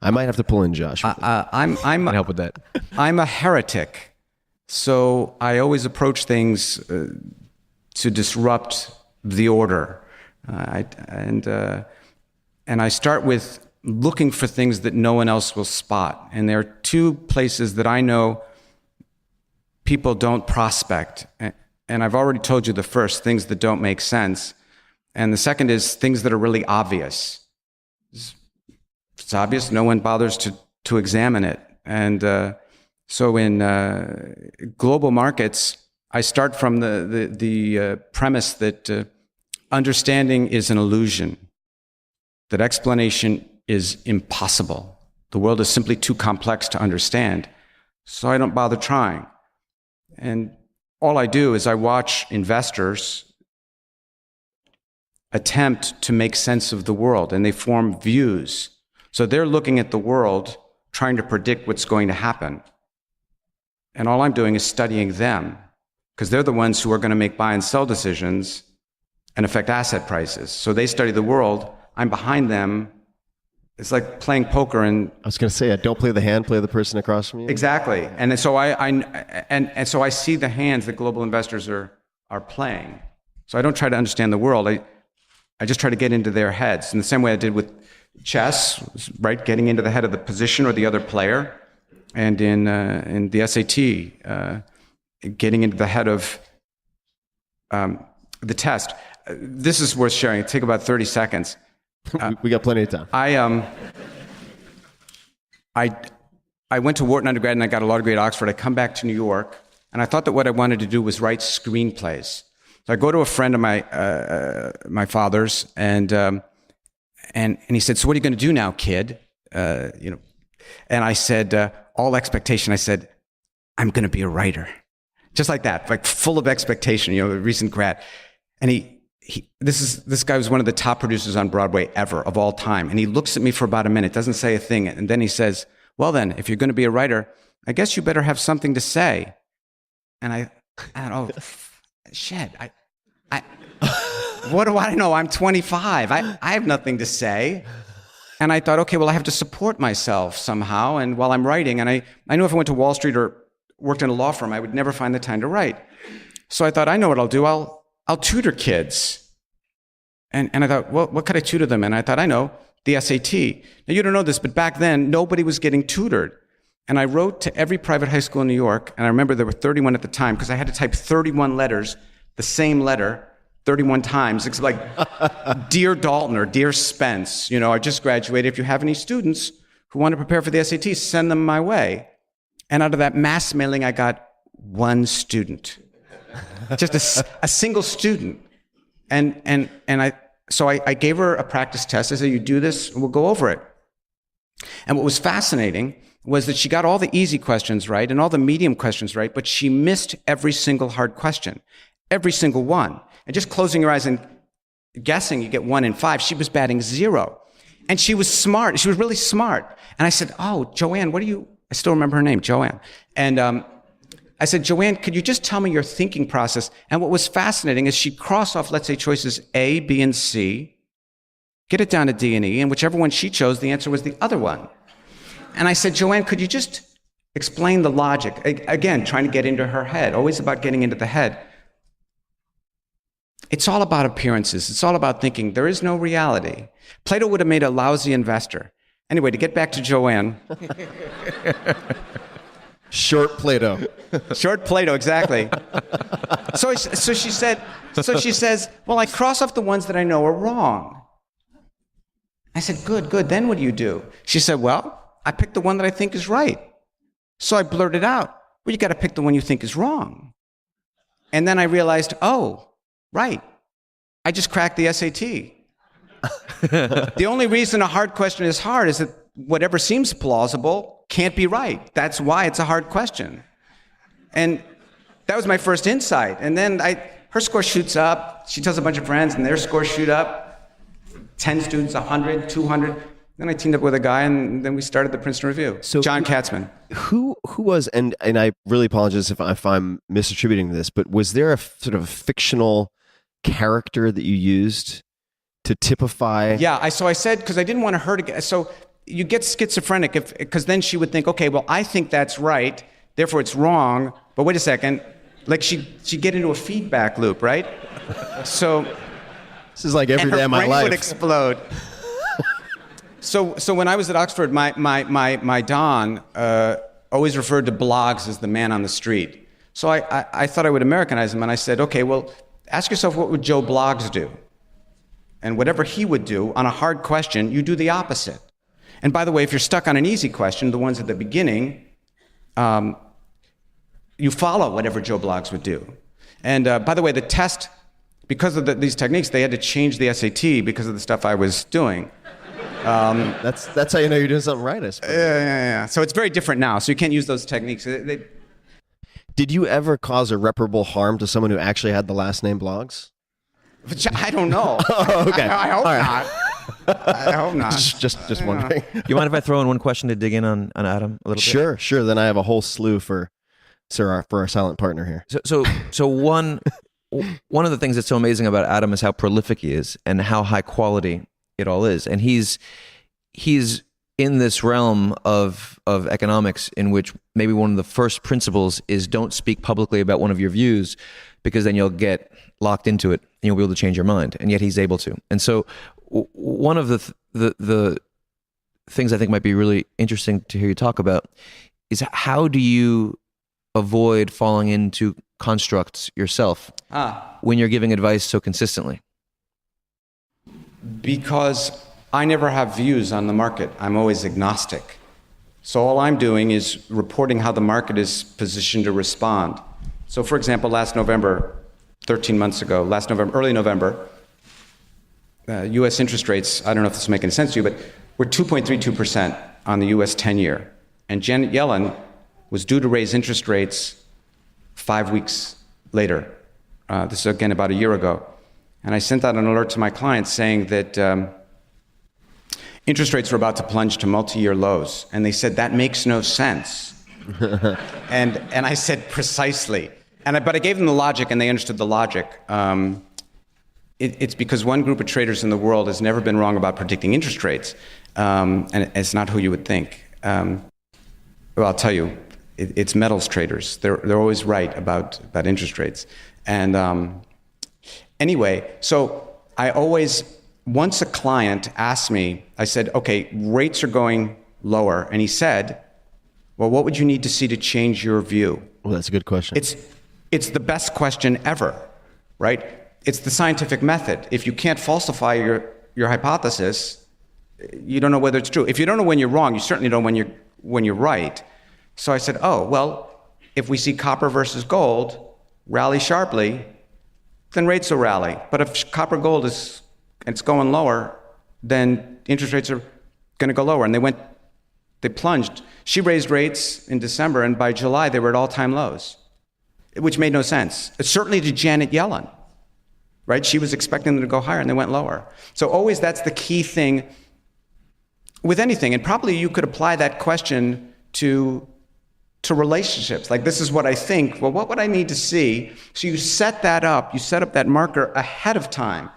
I might have to pull in Josh. I'm Can help with that. I'm a heretic, so I always approach things to disrupt the order, and I start with looking for things that no one else will spot. And there are two places that I know people don't prospect, and I've already told you the first, things that don't make sense, and the second is things that are really obvious. It's obvious, no one bothers to examine it. And so in global markets, I start from the premise that understanding is an illusion, that explanation is impossible. The world is simply too complex to understand, so I don't bother trying. And all I do is I watch investors attempt to make sense of the world, and they form views. So they're looking at the world, trying to predict what's going to happen. And all I'm doing is studying them, because they're the ones who are going to make buy and sell decisions and affect asset prices. So they study the world, I'm behind them. It's like playing poker, and I was going to say, don't play the hand, play the person across from you. exactly. And so so I see the hands that global investors are playing. So I don't try to understand the world. I just try to get into their heads in the same way I did with chess, right? Getting into the head of the position or the other player, and in the SAT, getting into the head of the test. This is worth sharing. It'll take about 30 seconds. We got plenty of time. I went to Wharton undergrad and I got a law degree at Oxford. I come back to New York, and I thought that what I wanted to do was write screenplays. So I go to a friend of my father's, and he said, "So what are you going to do now, kid?" And I said, all expectation. I said, "I'm going to be a writer," just like that, like full of expectation. A recent grad, and this guy was one of the top producers on Broadway ever of all time, and he looks at me for about a minute, doesn't say a thing, and then he says, "Well, then, if you're going to be a writer, I guess you better have something to say." And I oh. Shit, what do I know? I'm 25. I have nothing to say. And I thought, okay, well, I have to support myself somehow. And while I'm writing, and I knew if I went to Wall Street or worked in a law firm, I would never find the time to write. So I thought, I know what I'll do. I'll tutor kids. And I thought, well, what could I tutor them? And I thought, I know, the SAT. Now, you don't know this, but back then, nobody was getting tutored. And I wrote to every private high school in New York, and I remember there were 31 at the time, because I had to type 31 letters, the same letter, 31 times. It's like, "Dear Dalton" or "Dear Spence, I just graduated. If you have any students who want to prepare for the SAT, send them my way." And out of that mass mailing, I got one student, just a single student. So I gave her a practice test. I said, "You do this, we'll go over it." And what was fascinating was that she got all the easy questions right and all the medium questions right, but she missed every single hard question, every single one. And just closing your eyes and guessing, you get 1 in 5. She was batting 0. And she was smart. She was really smart. And I said, "Oh, Joanne, I still remember her name, Joanne." And I said, "Joanne, could you just tell me your thinking process?" And what was fascinating is she'd cross off, let's say, choices A, B, and C, get it down to D and E, and whichever one she chose, the answer was the other one. And I said, "Joanne, could you just explain the logic?" Again, trying to get into her head, always about getting into the head. It's all about appearances. It's all about thinking. There is no reality. Plato would have made a lousy investor. Anyway, to get back to Joanne. Short Plato. Short Plato, exactly. So she says, "Well, I cross off the ones that I know are wrong." I said, good. Then what do you do? She said, "Well, I picked the one that I think is right." So I blurted out, "Well, you got to pick the one you think is wrong." And then I realized, oh, right. I just cracked the SAT. The only reason a hard question is hard is that whatever seems plausible can't be right. That's why it's a hard question. And that was my first insight. And then her score shoots up. She tells a bunch of friends, and their scores shoot up. 10 students, 100, 200. Then I teamed up with a guy, and then we started the Princeton Review. So John Katzman. Who was, and I really apologize if I'm misattributing this, but was there a sort of fictional character that you used to typify? Yeah, so I said, because I didn't want her to get, so you get schizophrenic because then she would think, okay, well, I think that's right, therefore it's wrong. But wait a second, like she'd get into a feedback loop, right? So this is like every day of my brain life. would explode. So when I was at Oxford, my Don always referred to blogs as the man on the street. So I thought I would Americanize him, and I said, okay, well, ask yourself, what would Joe Bloggs do? And whatever he would do on a hard question, you do the opposite. And by the way, if you're stuck on an easy question, the ones at the beginning, you follow whatever Joe Bloggs would do. And by the way, the test, because of these techniques, they had to change the SAT because of the stuff I was doing. That's how you know you're doing something right, I suppose. Yeah. So it's very different now. So you can't use those techniques. Did you ever cause irreparable harm to someone who actually had the last name Bloggs? I don't know. Oh, okay. I hope not. I hope not. Just wondering. You mind if I throw in one question to dig in on Adam a little bit? Sure. Then I have a whole slew for our silent partner here. So one of the things that's so amazing about Adam is how prolific he is and how high quality it all is. And he's in this realm of economics in which maybe one of the first principles is don't speak publicly about one of your views, because then you'll get locked into it and you'll be able to change your mind. And yet he's able to. And so one of the things I think might be really interesting to hear you talk about is how do you avoid falling into constructs yourself when you're giving advice so consistently? Because I never have views on the market. I'm always agnostic. So all I'm doing is reporting how the market is positioned to respond. So for example, last November, 13 months ago, early November, U.S. interest rates, I don't know if this is making sense to you, but were 2.32% on the U.S. 10-year. And Janet Yellen was due to raise interest rates 5 weeks later. This is, again, about a year ago. And I sent out an alert to my clients saying that interest rates were about to plunge to multi-year lows. And they said, that makes no sense. and I said, precisely. But I gave them the logic, and they understood the logic. It's because one group of traders in the world has never been wrong about predicting interest rates. And it's not who you would think. Well, I'll tell you, it's metals traders. They're always right about interest rates. And anyway, so I always, once a client asked me, I said, okay, rates are going lower. And he said, well, what would you need to see to change your view? Well, that's a good question. It's the best question ever, right? It's the scientific method. If you can't falsify your hypothesis, you don't know whether it's true. If you don't know when you're wrong, you certainly don't know when you're right. So I said, oh, well, if we see copper versus gold rally sharply, then rates will rally. But if copper gold it's going lower, then interest rates are going to go lower. And they plunged. She raised rates in December, and by July they were at all-time lows, which made no sense. Certainly to Janet Yellen, right? She was expecting them to go higher, and they went lower. So always that's the key thing with anything. And probably you could apply that question to relationships. Like, this is what I think. Well, what would I need to see? So you set that up. You set up that marker ahead of time,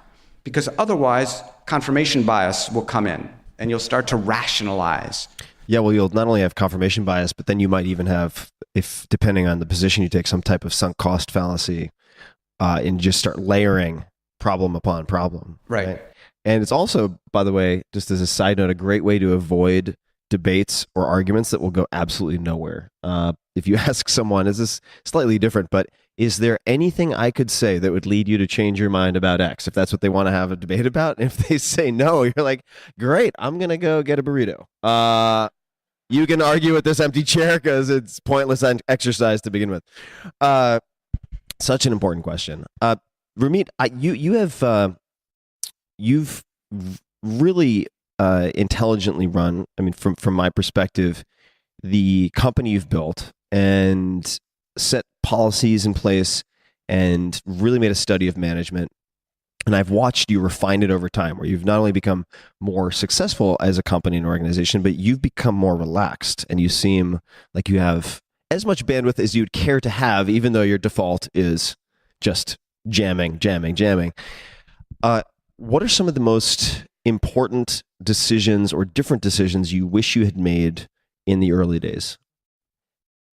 because otherwise confirmation bias will come in, and you'll start to rationalize. Yeah, well, you'll not only have confirmation bias, but then you might even have, if depending on the position you take, some type of sunk cost fallacy, and just start layering problem upon problem. Right. And it's also, by the way, just as a side note, a great way to avoid debates or arguments that will go absolutely nowhere. If you ask someone, is this slightly different, but is there anything I could say that would lead you to change your mind about X, if that's what they want to have a debate about? And if they say no, you're like, great, I'm going to go get a burrito. You can argue with this empty chair because it's pointless exercise to begin with. Such an important question. Ramit, you've really intelligently run, I mean, from my perspective, the company you've built and set policies in place and really made a study of management. And I've watched you refine it over time, where you've not only become more successful as a company and organization, but you've become more relaxed, and you seem like you have as much bandwidth as you'd care to have, even though your default is just jamming. What are some of the most important decisions or different decisions you wish you had made in the early days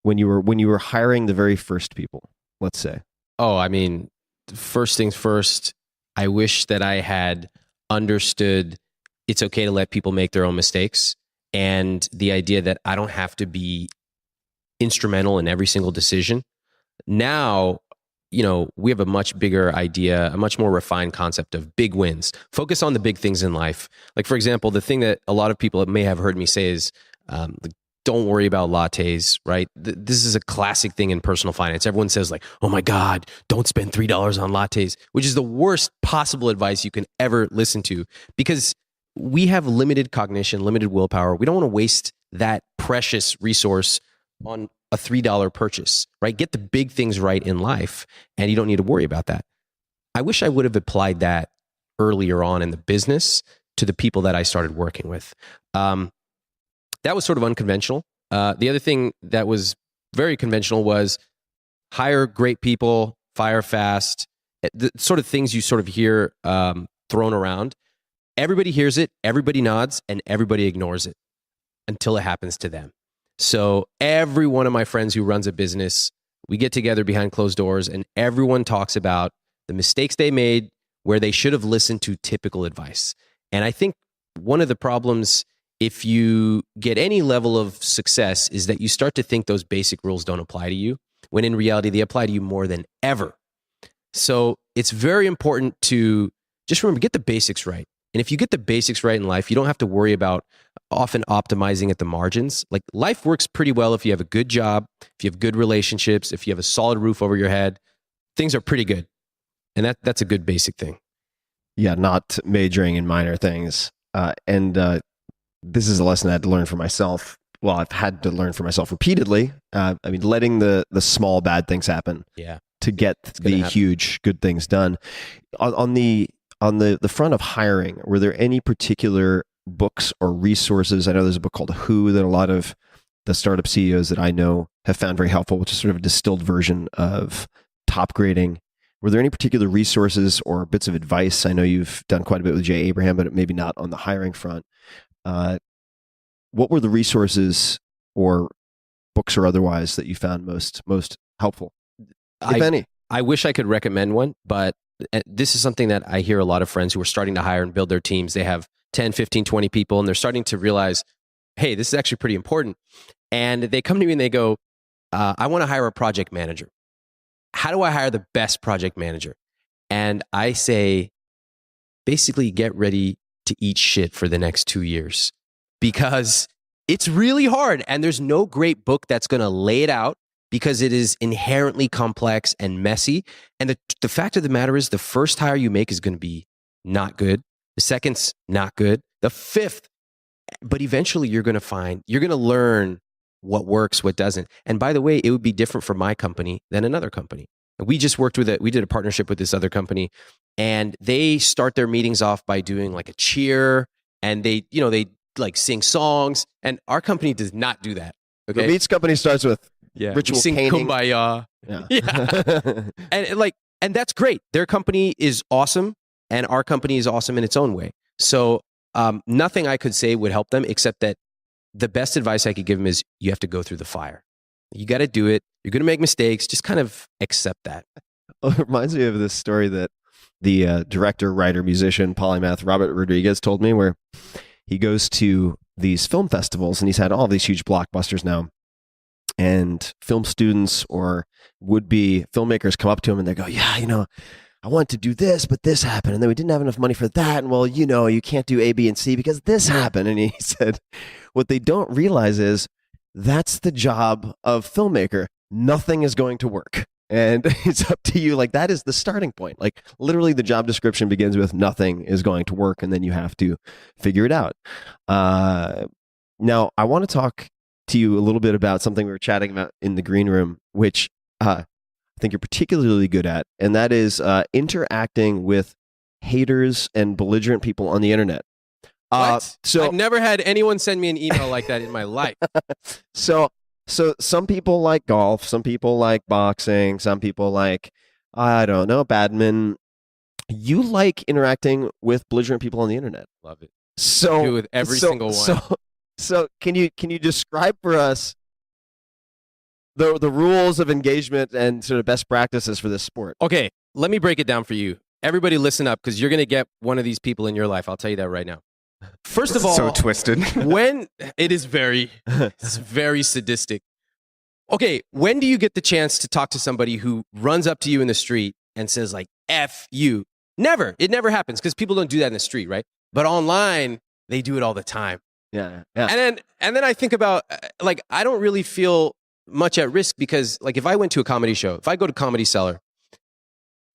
when you were hiring the very first people, let's say? Oh, I mean, first things first, I wish that I had understood it's okay to let people make their own mistakes, and the idea that I don't have to be instrumental in every single decision. Now, we have a much bigger idea, a much more refined concept of big wins. Focus on the big things in life. Like, for example, the thing that a lot of people may have heard me say is, don't worry about lattes, right? This is a classic thing in personal finance. Everyone says like, oh my God, don't spend $3 on lattes, which is the worst possible advice you can ever listen to, because we have limited cognition, limited willpower. We don't want to waste that precious resource on a $3 purchase, right? Get the big things right in life, and you don't need to worry about that. I wish I would have applied that earlier on in the business to the people that I started working with. That was sort of unconventional. The other thing that was very conventional was hire great people, fire fast, the sort of things you sort of hear thrown around. Everybody hears it, everybody nods, and everybody ignores it until it happens to them. So every one of my friends who runs a business, we get together behind closed doors and everyone talks about the mistakes they made where they should have listened to typical advice. And I think one of the problems if you get any level of success is that you start to think those basic rules don't apply to you, when in reality, they apply to you more than ever. So it's very important to just remember, get the basics right. And if you get the basics right in life, you don't have to worry about often optimizing at the margins. Like, life works pretty well if you have a good job, if you have good relationships, if you have a solid roof over your head, things are pretty good. And that's a good basic thing. Yeah, not majoring in minor things. This is a lesson I had to learn for myself. Well, I've had to learn for myself repeatedly. Letting the small bad things happen to get the huge good things done. On the front of hiring, were there any particular books or resources? I know there's a book called Who that a lot of the startup CEOs that I know have found very helpful, which is sort of a distilled version of top grading. Were there any particular resources or bits of advice? I know you've done quite a bit with Jay Abraham, but maybe not on the hiring front. What were the resources or books or otherwise that you found most helpful, if any? I wish I could recommend one, but this is something that I hear a lot of friends who are starting to hire and build their teams. They have 10, 15, 20 people, and they're starting to realize, hey, this is actually pretty important. And they come to me and they go, I want to hire a project manager. How do I hire the best project manager? And I say, basically get ready to eat shit for the next 2 years, because it's really hard. And there's no great book that's going to lay it out, because it is inherently complex and messy. And the fact of the matter is, the first hire you make is going to be not good. The second's not good. The fifth, but eventually you're going to learn what works, what doesn't. And by the way, it would be different for my company than another company. We just we did a partnership with this other company, and they start their meetings off by doing like a cheer, and they like sing songs, and our company does not do that. Okay. The Beats company starts with ritual sing painting. Kumbaya. Yeah. and that's great. Their company is awesome, and our company is awesome in its own way. So nothing I could say would help them, except that the best advice I could give them is, you have to go through the fire. You got to do it. You're going to make mistakes. Just kind of accept that. It reminds me of this story that the director, writer, musician, polymath Robert Rodriguez told me, where he goes to these film festivals and he's had all these huge blockbusters now. And film students or would-be filmmakers come up to him and they go, yeah, I wanted to do this, but this happened. And then we didn't have enough money for that. And well, you can't do A, B, and C because this happened. And he said, what they don't realize is that's the job of filmmaker. Nothing is going to work. And it's up to you. Like, that is the starting point. Like, literally the job description begins with nothing is going to work. And then you have to figure it out. Now, I want to talk to you a little bit about something we were chatting about in the green room, which I think you're particularly good at. And that is interacting with haters and belligerent people on the internet. What? So I've never had anyone send me an email like that in my life. So some people like golf, some people like boxing, some people like, I don't know, badminton. You like interacting with belligerent people on the internet. Love it. So do with every single one. So can you describe for us the rules of engagement and sort of best practices for this sport? Okay, let me break it down for you. Everybody listen up, because you're going to get one of these people in your life. I'll tell you that right now. First of all, So twisted. when it is it's very sadistic. Okay, when do you get the chance to talk to somebody who runs up to you in the street and says like, F you? Never. It never happens, because people don't do that in the street, right? But online, they do it all the time. Yeah. And then I think about, like, I don't really feel much at risk, because like if I went to a comedy show, if I go to Comedy Cellar,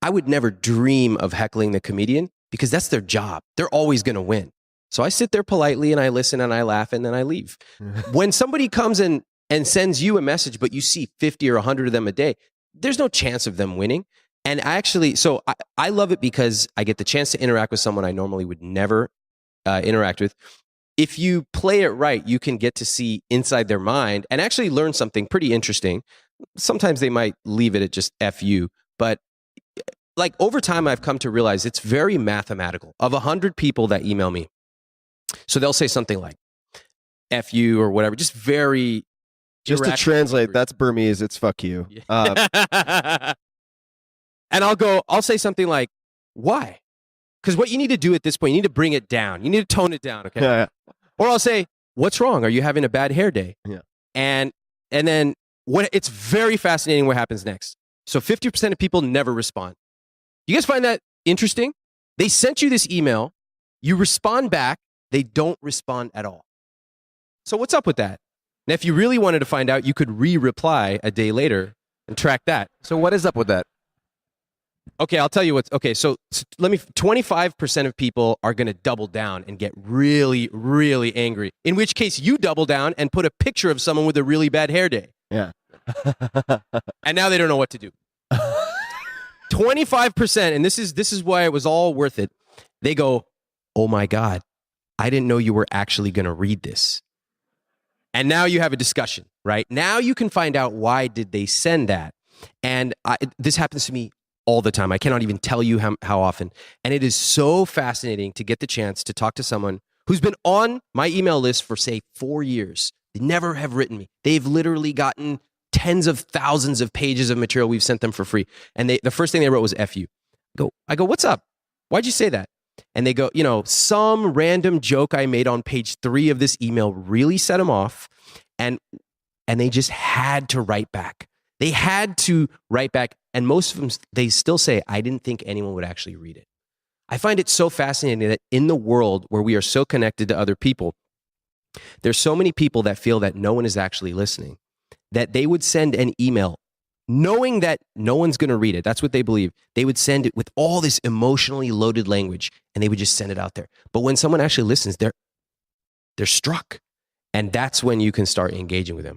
I would never dream of heckling the comedian, because that's their job. They're always going to win. So I sit there politely and I listen and I laugh and then I leave. When somebody comes and sends you a message, but you see 50 or 100 of them a day, there's no chance of them winning. And I love it because I get the chance to interact with someone I normally would never interact with. If you play it right, you can get to see inside their mind and actually learn something pretty interesting. Sometimes they might leave it at just F you, but like over time, I've come to realize it's very mathematical. Of 100 people that email me, so they'll say something like F you or whatever, just very... Just to translate, that's Burmese, it's fuck you. And I'll say something like, why? Because what you need to do at this point, you need to bring it down. You need to tone it down, okay? Yeah. Or I'll say, what's wrong? Are you having a bad hair day? Yeah. And then it's very fascinating what happens next. So 50% of people never respond. You guys find that interesting? They sent you this email, you respond back, they don't respond at all. So what's up with that? Now, if you really wanted to find out, you could re-reply a day later and track that. So what is up with that? Okay, I'll tell you what's... Okay, so 25% of people are going to double down and get really, really angry. In which case, you double down and put a picture of someone with a really bad hair day. Yeah. And now they don't know what to do. 25%, and this is why it was all worth it. They go, oh my God, I didn't know you were actually going to read this. And now you have a discussion, right? Now you can find out why did they send that. And this happens to me all the time. I cannot even tell you how often. And it is so fascinating to get the chance to talk to someone who's been on my email list for, say, 4 years. They never have written me. They've literally gotten tens of thousands of pages of material we've sent them for free. And the first thing they wrote was F you. I go, what's up? Why'd you say that? And they go, some random joke I made on page 3 of this email really set them off. And they just had to write back. They had to write back. And most of them, they still say, I didn't think anyone would actually read it. I find it so fascinating that in the world where we are so connected to other people, there's so many people that feel that no one is actually listening, that they would send an email knowing that no one's going to read it. That's what they believe. They would send it with all this emotionally loaded language, and they would just send it out there. But when someone actually listens, they're struck. And that's when you can start engaging with them.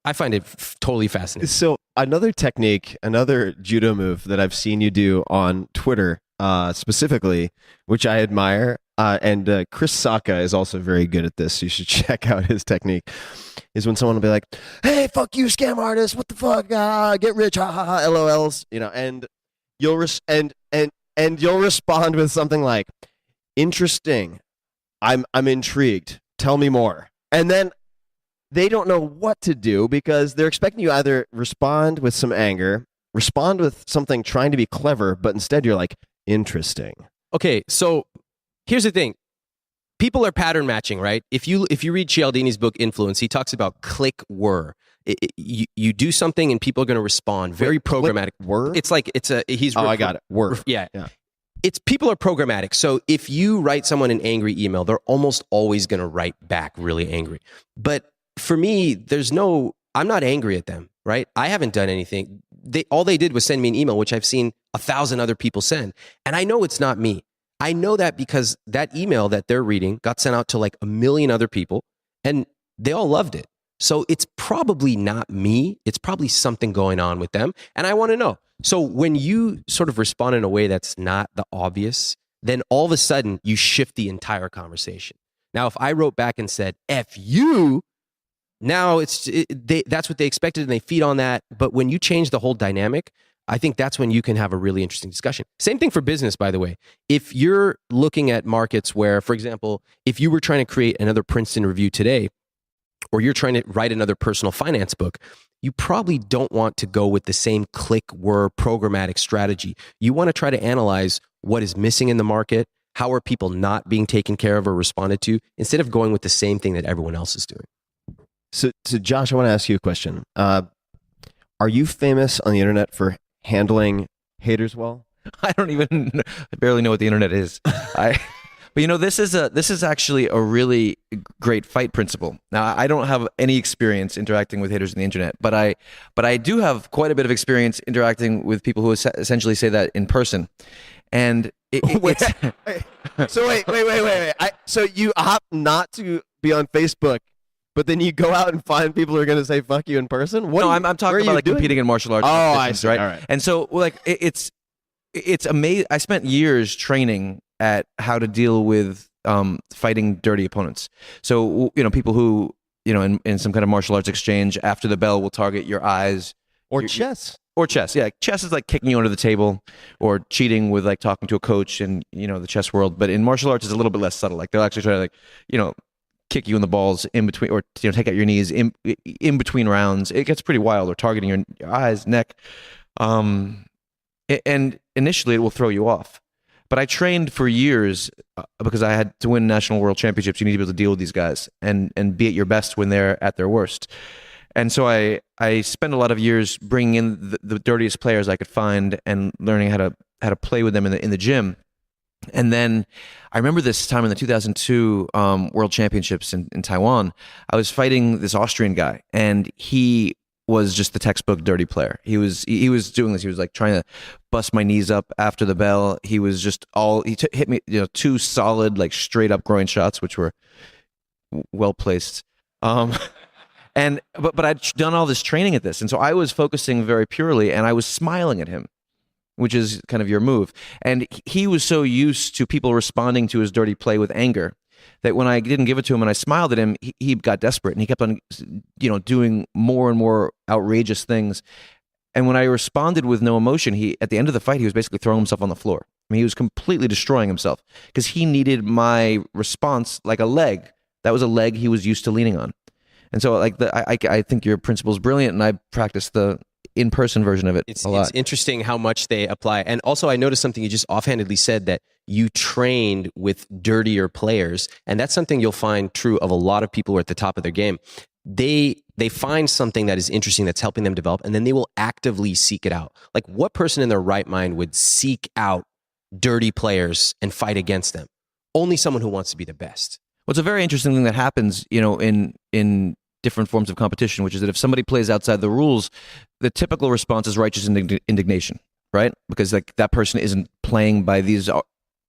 I find it totally fascinating. So another technique, another judo move that I've seen you do on Twitter specifically, which I admire, and Chris Saka is also very good at this. So you should check out his technique. Is when someone will be like, "Hey, fuck you, scam artist! What the fuck? Get rich, ha ha ha, LOLs." And you'll you'll respond with something like, "Interesting. I'm intrigued. Tell me more." And then they don't know what to do because they're expecting you either respond with some anger, respond with something trying to be clever, but instead you're like, interesting. Okay, so here's the thing. People are pattern matching, right? If you read Cialdini's book Influence, he talks about click whir. You do something and people are going to respond. Very programmatic. Whir? It's like he's. I got it. Whir. Yeah. It's people are programmatic. So if you write someone an angry email, they're almost always going to write back really angry. But for me, I'm not angry at them, right? I haven't done anything. All they did was send me an email, which I've seen 1,000 other people send. And I know it's not me. I know that because that email that they're reading got sent out to like 1 million other people and they all loved it. So it's probably not me. It's probably something going on with them. And I want to know. So when you sort of respond in a way that's not the obvious, then all of a sudden you shift the entire conversation. Now, if I wrote back and said, F you, now that's what they expected and they feed on that. But when you change the whole dynamic, I think that's when you can have a really interesting discussion. Same thing for business, by the way. If you're looking at markets where, for example, if you were trying to create another Princeton review today, or you're trying to write another personal finance book, you probably don't want to go with the same click whir programmatic strategy. You want to try to analyze what is missing in the market, how are people not being taken care of or responded to, instead of going with the same thing that everyone else is doing. So Josh, I want to ask you a question. Are you famous on the internet for handling haters well? I barely know what the internet is. But this is actually a really great fight principle. Now, I don't have any experience interacting with haters on the internet, but I do have quite a bit of experience interacting with people who essentially say that in person. And So wait. So you opt not to be on Facebook, but then you go out and find people who are going to say "fuck you" in person. I'm talking about like competing in martial arts. Oh, I see. Right? All right. And so like it's amazing. I spent years training at how to deal with fighting dirty opponents. So people who in some kind of martial arts exchange, after the bell will target your eyes or chess. Or chess, yeah. Chess is like kicking you under the table, or cheating with like talking to a coach in the chess world. But in martial arts, it's a little bit less subtle. Like they'll actually try to kick you in the balls in between, or take out your knees in between rounds. It gets pretty wild. Or targeting your eyes, neck, and initially it will throw you off. But I trained for years because I had to win national world championships. You need to be able to deal with these guys and be at your best when they're at their worst. And so I spent a lot of years bringing in the dirtiest players I could find and learning how to play with them in the gym. And then I remember this time in the 2002 World Championships in Taiwan. I was fighting this Austrian guy, and he was just the textbook dirty player. He was doing this. He was like trying to bust my knees up after the bell. He was just hit me 2 solid like straight up groin shots, which were well placed. But I'd done all this training at this, and so I was focusing very purely, and I was smiling at him, which is kind of your move. And he was so used to people responding to his dirty play with anger that when I didn't give it to him and I smiled at him, he got desperate, and he kept on, doing more and more outrageous things. And when I responded with no emotion, at the end of the fight, he was basically throwing himself on the floor. I mean, he was completely destroying himself because he needed my response like a leg. That was a leg he was used to leaning on. And so, I think your principle is brilliant, and I practice the in-person version of it a lot. It's interesting how much they apply. And also, I noticed something you just offhandedly said, that you trained with dirtier players, and that's something you'll find true of a lot of people who are at the top of their game. They find something that is interesting that's helping them develop, and then they will actively seek it out. Like, what person in their right mind would seek out dirty players and fight against them? Only someone who wants to be the best. Well, it's a very interesting thing that happens, in different forms of competition, which is that if somebody plays outside the rules, the typical response is righteous indignation, right? Because like that person isn't playing by these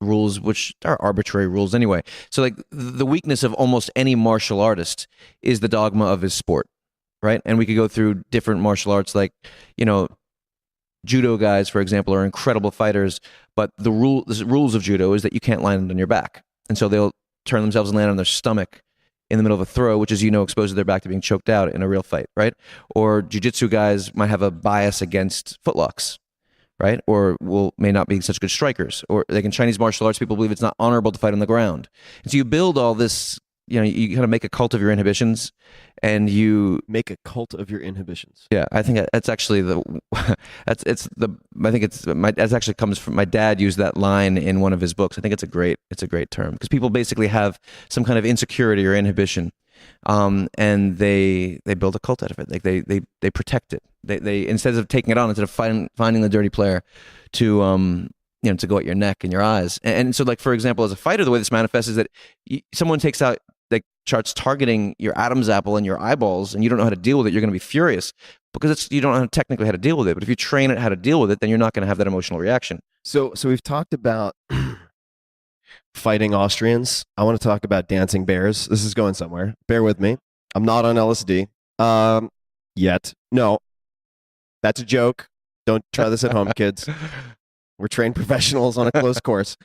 rules, which are arbitrary rules anyway. So like the weakness of almost any martial artist is the dogma of his sport, right? And we could go through different martial arts, like, judo guys, for example, are incredible fighters, but the rules of judo is that you can't land on your back. And so they'll turn themselves and land on their stomach in the middle of a throw, which is, exposed their back to being choked out in a real fight, right? Or jiu-jitsu guys might have a bias against footlocks, right? Or may not be such good strikers. Or like in Chinese martial arts, people believe it's not honorable to fight on the ground. And so you build all this, you kind of make a cult of your inhibitions, and you make a cult of your inhibitions. Yeah, I think that's actually that's actually comes from, my dad used that line in one of his books. I think it's a great term, because people basically have some kind of insecurity or inhibition, and they build a cult out of it. Like they protect it. They instead of taking it on, instead of finding the dirty player to to go at your neck and your eyes. And so, like, for example, as a fighter, the way this manifests is that someone starts targeting your Adam's apple and your eyeballs, and you don't know how to deal with it. You're going to be furious because you don't know technically how to deal with it. But if you train it how to deal with it, then you're not going to have that emotional reaction. So we've talked about fighting Austrians. I want to talk about dancing bears. This is going somewhere. Bear with me. I'm not on LSD yet. No, that's a joke. Don't try this at home, kids. We're trained professionals on a close course.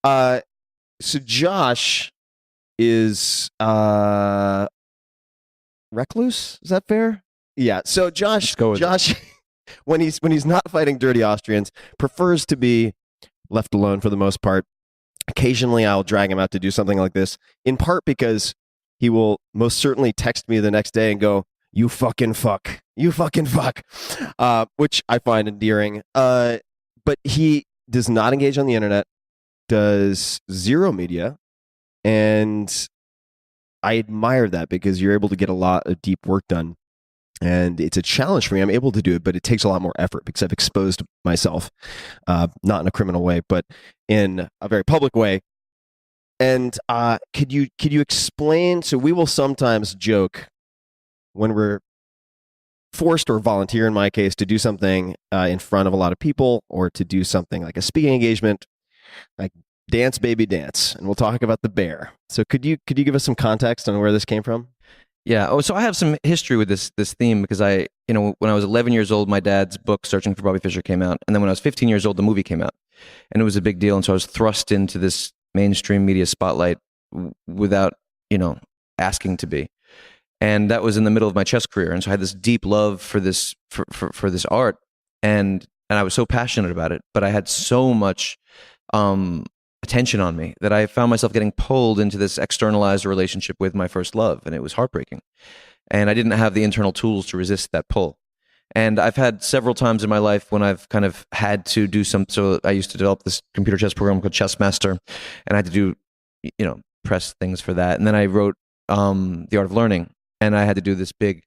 So Josh is recluse. Is that fair? Yeah. So Josh when he's not fighting dirty Austrians, prefers to be left alone for the most part. Occasionally, I'll drag him out to do something like this, in part because he will most certainly text me the next day and go, "You fucking fuck. You fucking fuck," which I find endearing. But he does not engage on the internet, does zero media, and I admire that because you're able to get a lot of deep work done. And it's a challenge for me. I'm able to do it, but it takes a lot more effort because I've exposed myself, not in a criminal way, but in a very public way. And could you explain? So we will sometimes joke when we're forced or volunteer, in my case, to do something in front of a lot of people, or to do something like a speaking engagement, like dance baby dance, and we'll talk about the bear. So could you give us some context on where this came from? Yeah. Oh, so I have some history with this theme because when I was 11 years old, my dad's book Searching for Bobby Fischer came out, and then when I was 15 years old, the movie came out, and it was a big deal, and so I was thrust into this mainstream media spotlight without asking to be, and that was in the middle of my chess career, and so I had this deep love for this for this art, and I was so passionate about it, but I had so much attention on me that I found myself getting pulled into this externalized relationship with my first love, and it was heartbreaking. And I didn't have the internal tools to resist that pull. And I've had several times in my life when I've kind of had to do so I used to develop this computer chess program called Chess Master, and I had to do, press things for that. And then I wrote The Art of Learning, and I had to do this big,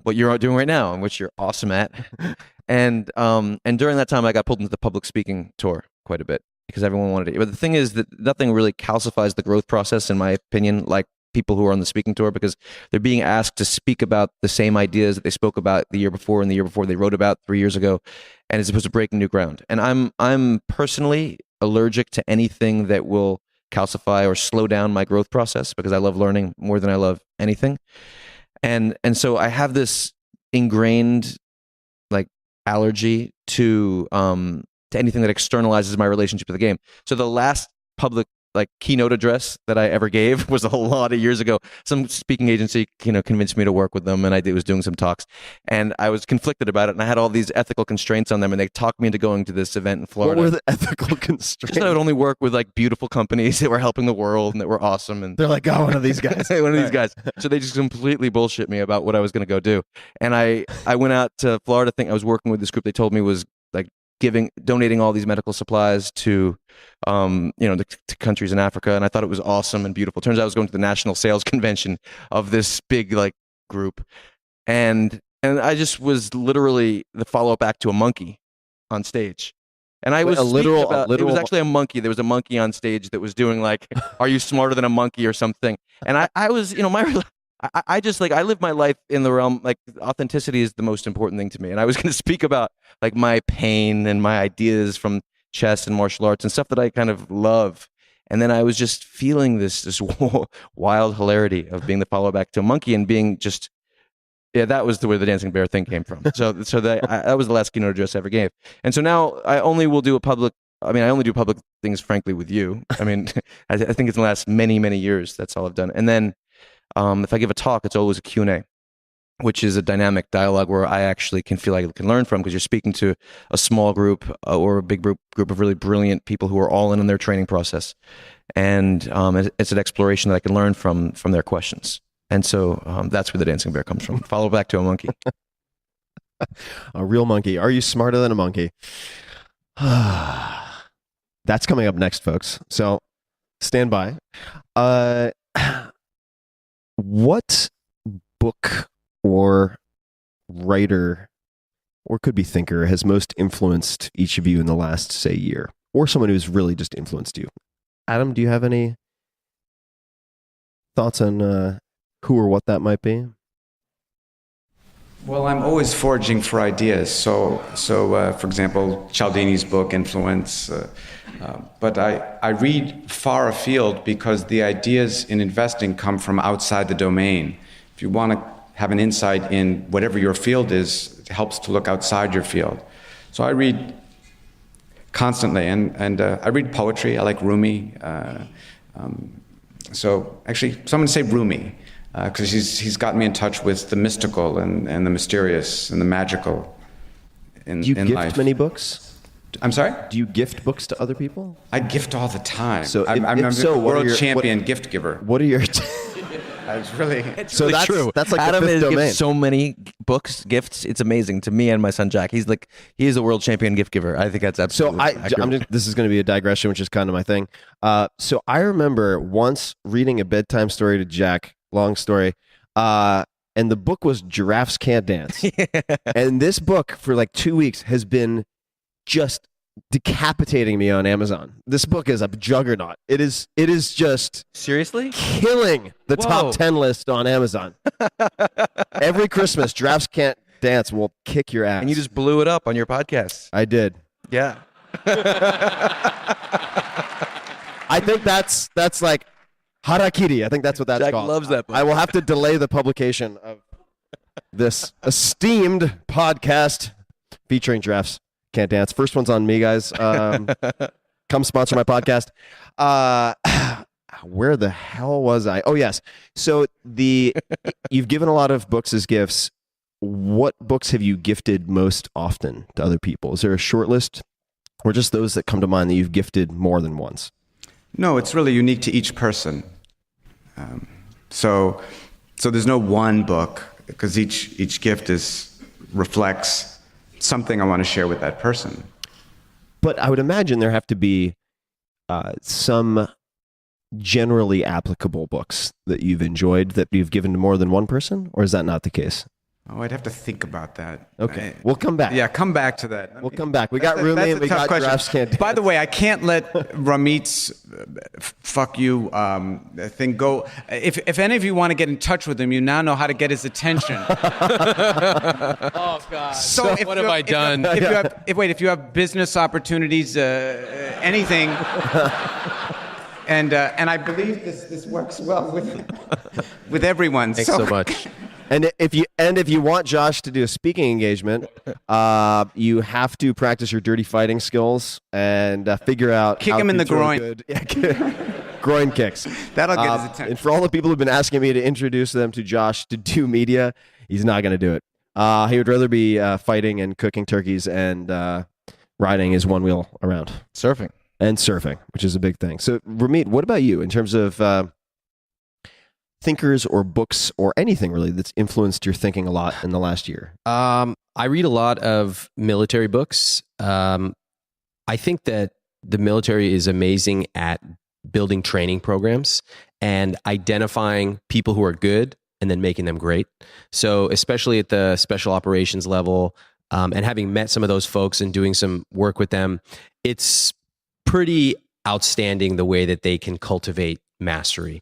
what you're doing right now, and which you're awesome at. And during that time, I got pulled into the public speaking tour quite a bit, because everyone wanted it. But the thing is that nothing really calcifies the growth process, in my opinion, like people who are on the speaking tour, because they're being asked to speak about the same ideas that they spoke about the year before and the year before they wrote about 3 years ago, and it's supposed to break new ground. And I'm personally allergic to anything that will calcify or slow down my growth process, because I love learning more than I love anything. And so I have this ingrained allergy to anything that externalizes my relationship to the game. So the last public keynote address that I ever gave was a lot of years ago. Some speaking agency, convinced me to work with them, and I was doing some talks, and I was conflicted about it, and I had all these ethical constraints on them, and they talked me into going to this event in Florida. What were the ethical constraints? Just that I would only work with beautiful companies that were helping the world and that were awesome. And they're like, oh, one of these guys. One of these guys. So they just completely bullshit me about what I was going to go do. And I went out to Florida. I was working with this group they told me was donating all these medical supplies to, to countries in Africa, and I thought it was awesome and beautiful. Turns out I was going to the national sales convention of this big group, and I just was literally the follow-up act to a monkey on stage, and I was a literal. It was actually a monkey. There was a monkey on stage that was doing "Are you smarter than a monkey?" or something, and I was, I just I live my life in the realm authenticity is the most important thing to me, and I was going to speak about my pain and my ideas from chess and martial arts and stuff that I kind of love, and then I was just feeling this wild hilarity of being the follow back to a monkey and being just that was where the dancing bear thing came from. So that was the last keynote address I ever gave, and so now I only do public things, frankly, with you. I mean, I think it's the last many years that's all I've done, and then. If I give a talk, it's always a Q&A, which is a dynamic dialogue where I actually can feel like I can learn from, because you're speaking to a small group or a big group of really brilliant people who are all in their training process. And it's an exploration that I can learn from their questions. And so that's where the dancing bear comes from. Follow back to a monkey. A real monkey. Are you smarter than a monkey? That's coming up next, folks. So stand by. What book or writer, or could be thinker, has most influenced each of you in the last, say, year? Or someone who's really just influenced you? Adam, do you have any thoughts on who or what that might be? Well, I'm always foraging for ideas. So for example, Cialdini's book, Influence. But I read far afield because the ideas in investing come from outside the domain. If you want to have an insight in whatever your field is, it helps to look outside your field. So I read constantly, and I read poetry. I like Rumi. So actually, someone say Rumi. Because he's got me in touch with the mystical and the mysterious and the magical. in Do you in gift life. many books? I'm sorry? Do you gift books to other people? I gift all the time. So I'm if a so, what are world your- champion gift giver. What are your... I was really... So that's true. That's like Adam the fifth has given domain. so many books, gifts. It's amazing to me and my son Jack. He is a world champion gift giver. I think that's So absolutely. this is going to be a digression, which is kind of my thing. So I remember once reading a bedtime story to Jack, long story, and the book was Giraffes Can't Dance. And this book for like 2 weeks has been just decapitating me on Amazon. This book is a juggernaut. It is just Seriously? killing the Whoa. top 10 list on Amazon. Every Christmas, Giraffes Can't Dance will kick your ass. And you just blew it up on your podcast. I did. Yeah. I think that's like harakiri. I think that's what that's Jack called. loves that book. I will have to delay the publication of this esteemed podcast featuring Giraffes Can't Dance. First one's on me, guys. Come sponsor my podcast. Where the hell was I? Oh, yes. So you've given a lot of books as gifts. What books have you gifted most often to other people? Is there a short list, or just those that come to mind that you've gifted more than once? No, it's really unique to each person. So there's no one book, because each gift reflects something I want to share with that person. But I would imagine there have to be some generally applicable books that you've enjoyed that you've given to more than one person, or is that not the case? Oh, I'd have to think about that. Okay, we'll come back. Yeah, come back to that. We'll come back. We got That's a Rumi and we tough got question. Giraffes Can't Dance. By the way, I can't let Ramit's fuck you thing go. If any of you want to get in touch with him, you now know how to get his attention. Oh God! So if what you have I done? If you have business opportunities, anything, and I believe this works well with everyone. Thanks so much. And if you want Josh to do a speaking engagement, you have to practice your dirty fighting skills and figure out Kick how him in to the throw groin. good groin kicks. That'll get his attention. And for all the people who've been asking me to introduce them to Josh to do media, he's not going to do it. He would rather be fighting and cooking turkeys and riding his one wheel around. Surfing. And surfing, which is a big thing. So, Ramit, what about you in terms of thinkers or books or anything really that's influenced your thinking a lot in the last year? I read a lot of military books. I think that the military is amazing at building training programs and identifying people who are good and then making them great. So especially at the special operations level, and having met some of those folks and doing some work with them, it's pretty outstanding the way that they can cultivate mastery.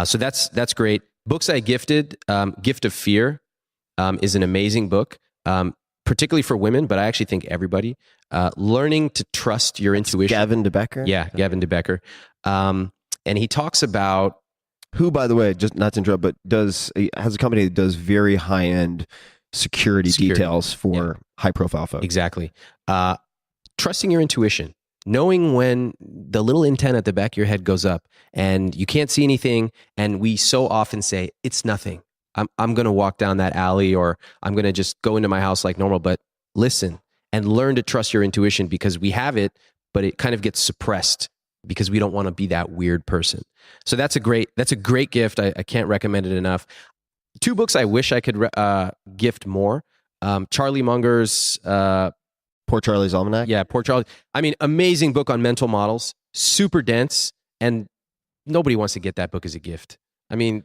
So that's great. Books I gifted, Gift of Fear is an amazing book, particularly for women, but I actually think everybody. Learning to trust your intuition. Gavin DeBecker? Yeah, Gavin DeBecker. And he talks about... Who, by the way, just not to interrupt, but has a company that does very high-end security details for high-profile folks. Exactly. Trusting your intuition. Knowing when the little antenna at the back of your head goes up and you can't see anything, and we so often say, it's nothing. I'm going to walk down that alley, or I'm going to just go into my house like normal. But listen and learn to trust your intuition, because we have it, but it kind of gets suppressed because we don't want to be that weird person. So that's a great gift. I can't recommend it enough. 2 books I wish I could gift more. Charlie Munger's... Poor Charlie's Almanac? Yeah, Poor Charlie. I mean, amazing book on mental models, super dense, and nobody wants to get that book as a gift. I mean,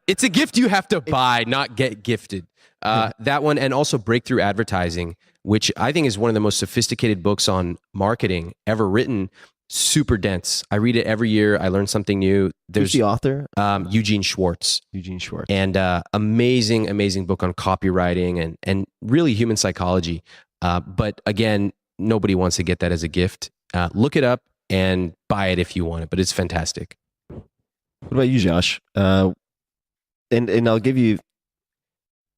it's a gift you have to buy, not get gifted. That one, and also Breakthrough Advertising, which I think is one of the most sophisticated books on marketing ever written. Super dense. I read it every year. I learn something new. Who's the author? Eugene Schwartz. Eugene Schwartz. And amazing book on copywriting and really human psychology. But again, nobody wants to get that as a gift. Look it up and buy it if you want it, but it's fantastic. What about you, Josh? And I'll give you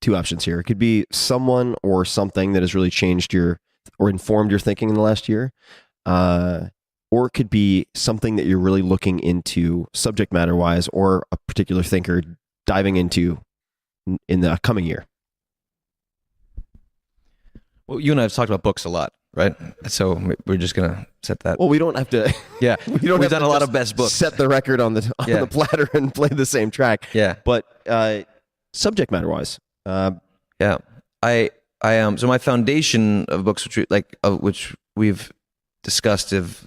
2 options here. It could be someone or something that has really changed or informed your thinking in the last year. Or it could be something that you're really looking into subject matter wise, or a particular thinker diving into in the coming year. Well, you and I have talked about books a lot, right? So we're just gonna set that. Well, we don't have to. Yeah, we don't we've have done to a lot just of best books. Set the record on the platter and play the same track. Yeah, but subject matter wise, yeah, I so my foundation of books, which we've discussed, of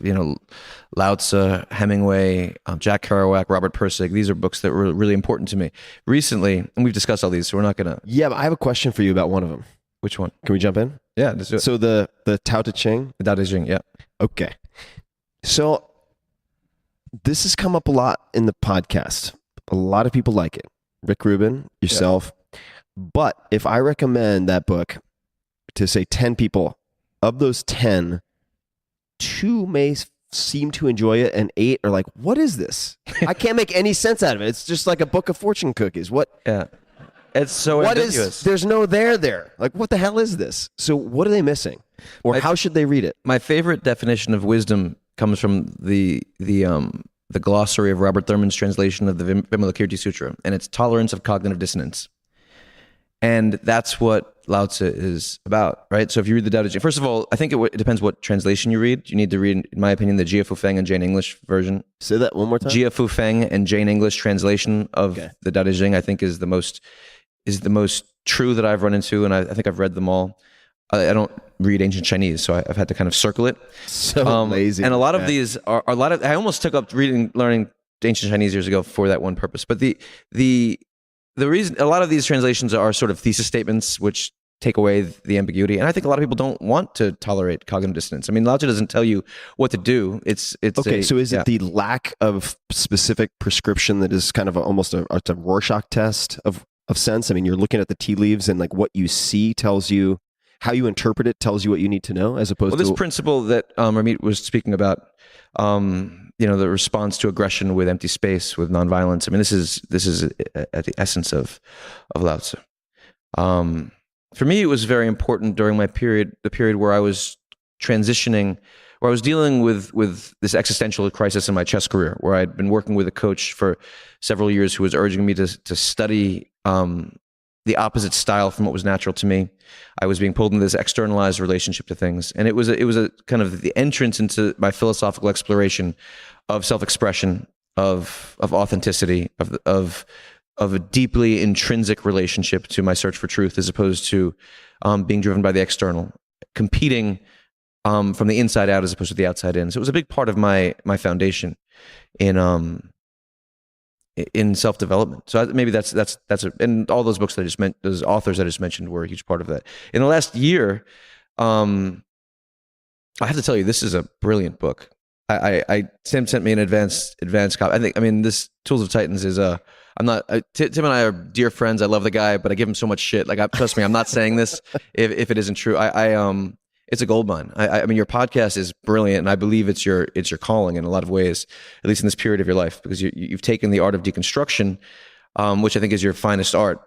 Lao Tzu, Hemingway, Jack Kerouac, Robert Pirsig. These are books that were really important to me recently, and we've discussed all these, so we're not gonna. Yeah, but I have a question for you about one of them. Which one? Can we jump in? Yeah, let's do it. So the Tao Te Ching. The Tao Te Ching, yeah. Okay. So this has come up a lot in the podcast. A lot of people like it. Rick Rubin, yourself. Yeah. But if I recommend that book to say 10 people, of those 10, 2 may seem to enjoy it and 8 are like, what is this? I can't make any sense out of it. It's just like a book of fortune cookies. What? Yeah. It's so ambiguous. There's no there. Like, what the hell is this? So what are they missing? Or how should they read it? My favorite definition of wisdom comes from the glossary of Robert Thurman's translation of the Vimalakirti Sutra, and it's tolerance of cognitive dissonance. And that's what Lao Tzu is about, right? So if you read the Tao Te Ching, first of all, I think it depends what translation you read. You need to read, in my opinion, the Jia Fu Feng and Jane English version. Say that one more time. Jia Fu Feng and Jane English translation of the Tao Te Ching, I think, is the most true that I've run into, and I think I've read them all. I don't read ancient Chinese, so I've had to kind of circle it. So lazy. And a lot of these are I almost took up learning ancient Chinese years ago for that one purpose. But the reason a lot of these translations are sort of thesis statements, which take away the ambiguity. And I think a lot of people don't want to tolerate cognitive dissonance. I mean, Lao Tzu doesn't tell you what to do. It's okay. So is it the lack of specific prescription that is kind of almost a Rorschach test of sense? I mean, you're looking at the tea leaves, and like what you see tells you how you interpret it, tells you what you need to know, as opposed to this principle that Ramit was speaking about. The response to aggression with empty space, with nonviolence. I mean, this is at the essence of Lao Tzu. For me, it was very important during the period where I was transitioning, where I was dealing with this existential crisis in my chess career, where I'd been working with a coach for several years who was urging me to study the opposite style from what was natural to me. I was being pulled into this externalized relationship to things, and it was a kind of the entrance into my philosophical exploration of self-expression, of authenticity, of a deeply intrinsic relationship to my search for truth, as opposed to being driven by the external, competing from the inside out as opposed to the outside in. So it was a big part of my foundation in self-development. So maybe that's and all those books that I just mentioned, those authors I just mentioned, were a huge part of that. In the last year, I have to tell you, this is a brilliant book. Tim sent me an advanced copy. This Tools of Titans is Tim and I are dear friends. I love the guy, but I give him so much shit. Like, trust me, I'm not saying this if it isn't true. It's a gold mine. I mean, your podcast is brilliant, and I believe it's your calling in a lot of ways, at least in this period of your life, because you've taken the art of deconstruction, which I think is your finest art,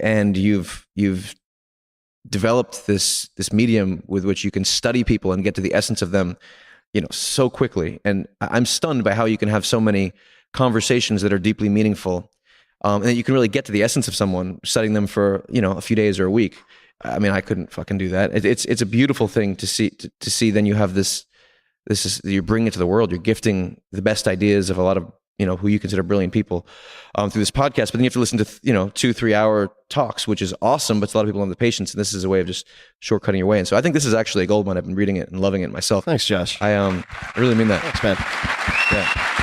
and you've developed this medium with which you can study people and get to the essence of them, so quickly. And I'm stunned by how you can have so many conversations that are deeply meaningful, and that you can really get to the essence of someone, studying them for a few days or a week. I mean, I couldn't fucking do that. It's a beautiful thing to see. To see, then you have this is you're bringing it to the world. You're gifting the best ideas of a lot of who you consider brilliant people through this podcast. But then you have to listen to 2-3 hour talks, which is awesome. But a lot of people don't have the patience, and this is a way of just shortcutting your way. And so I think this is actually a gold mine. I've been reading it and loving it myself. Thanks, Josh. I really mean that. Thanks, man. Yeah.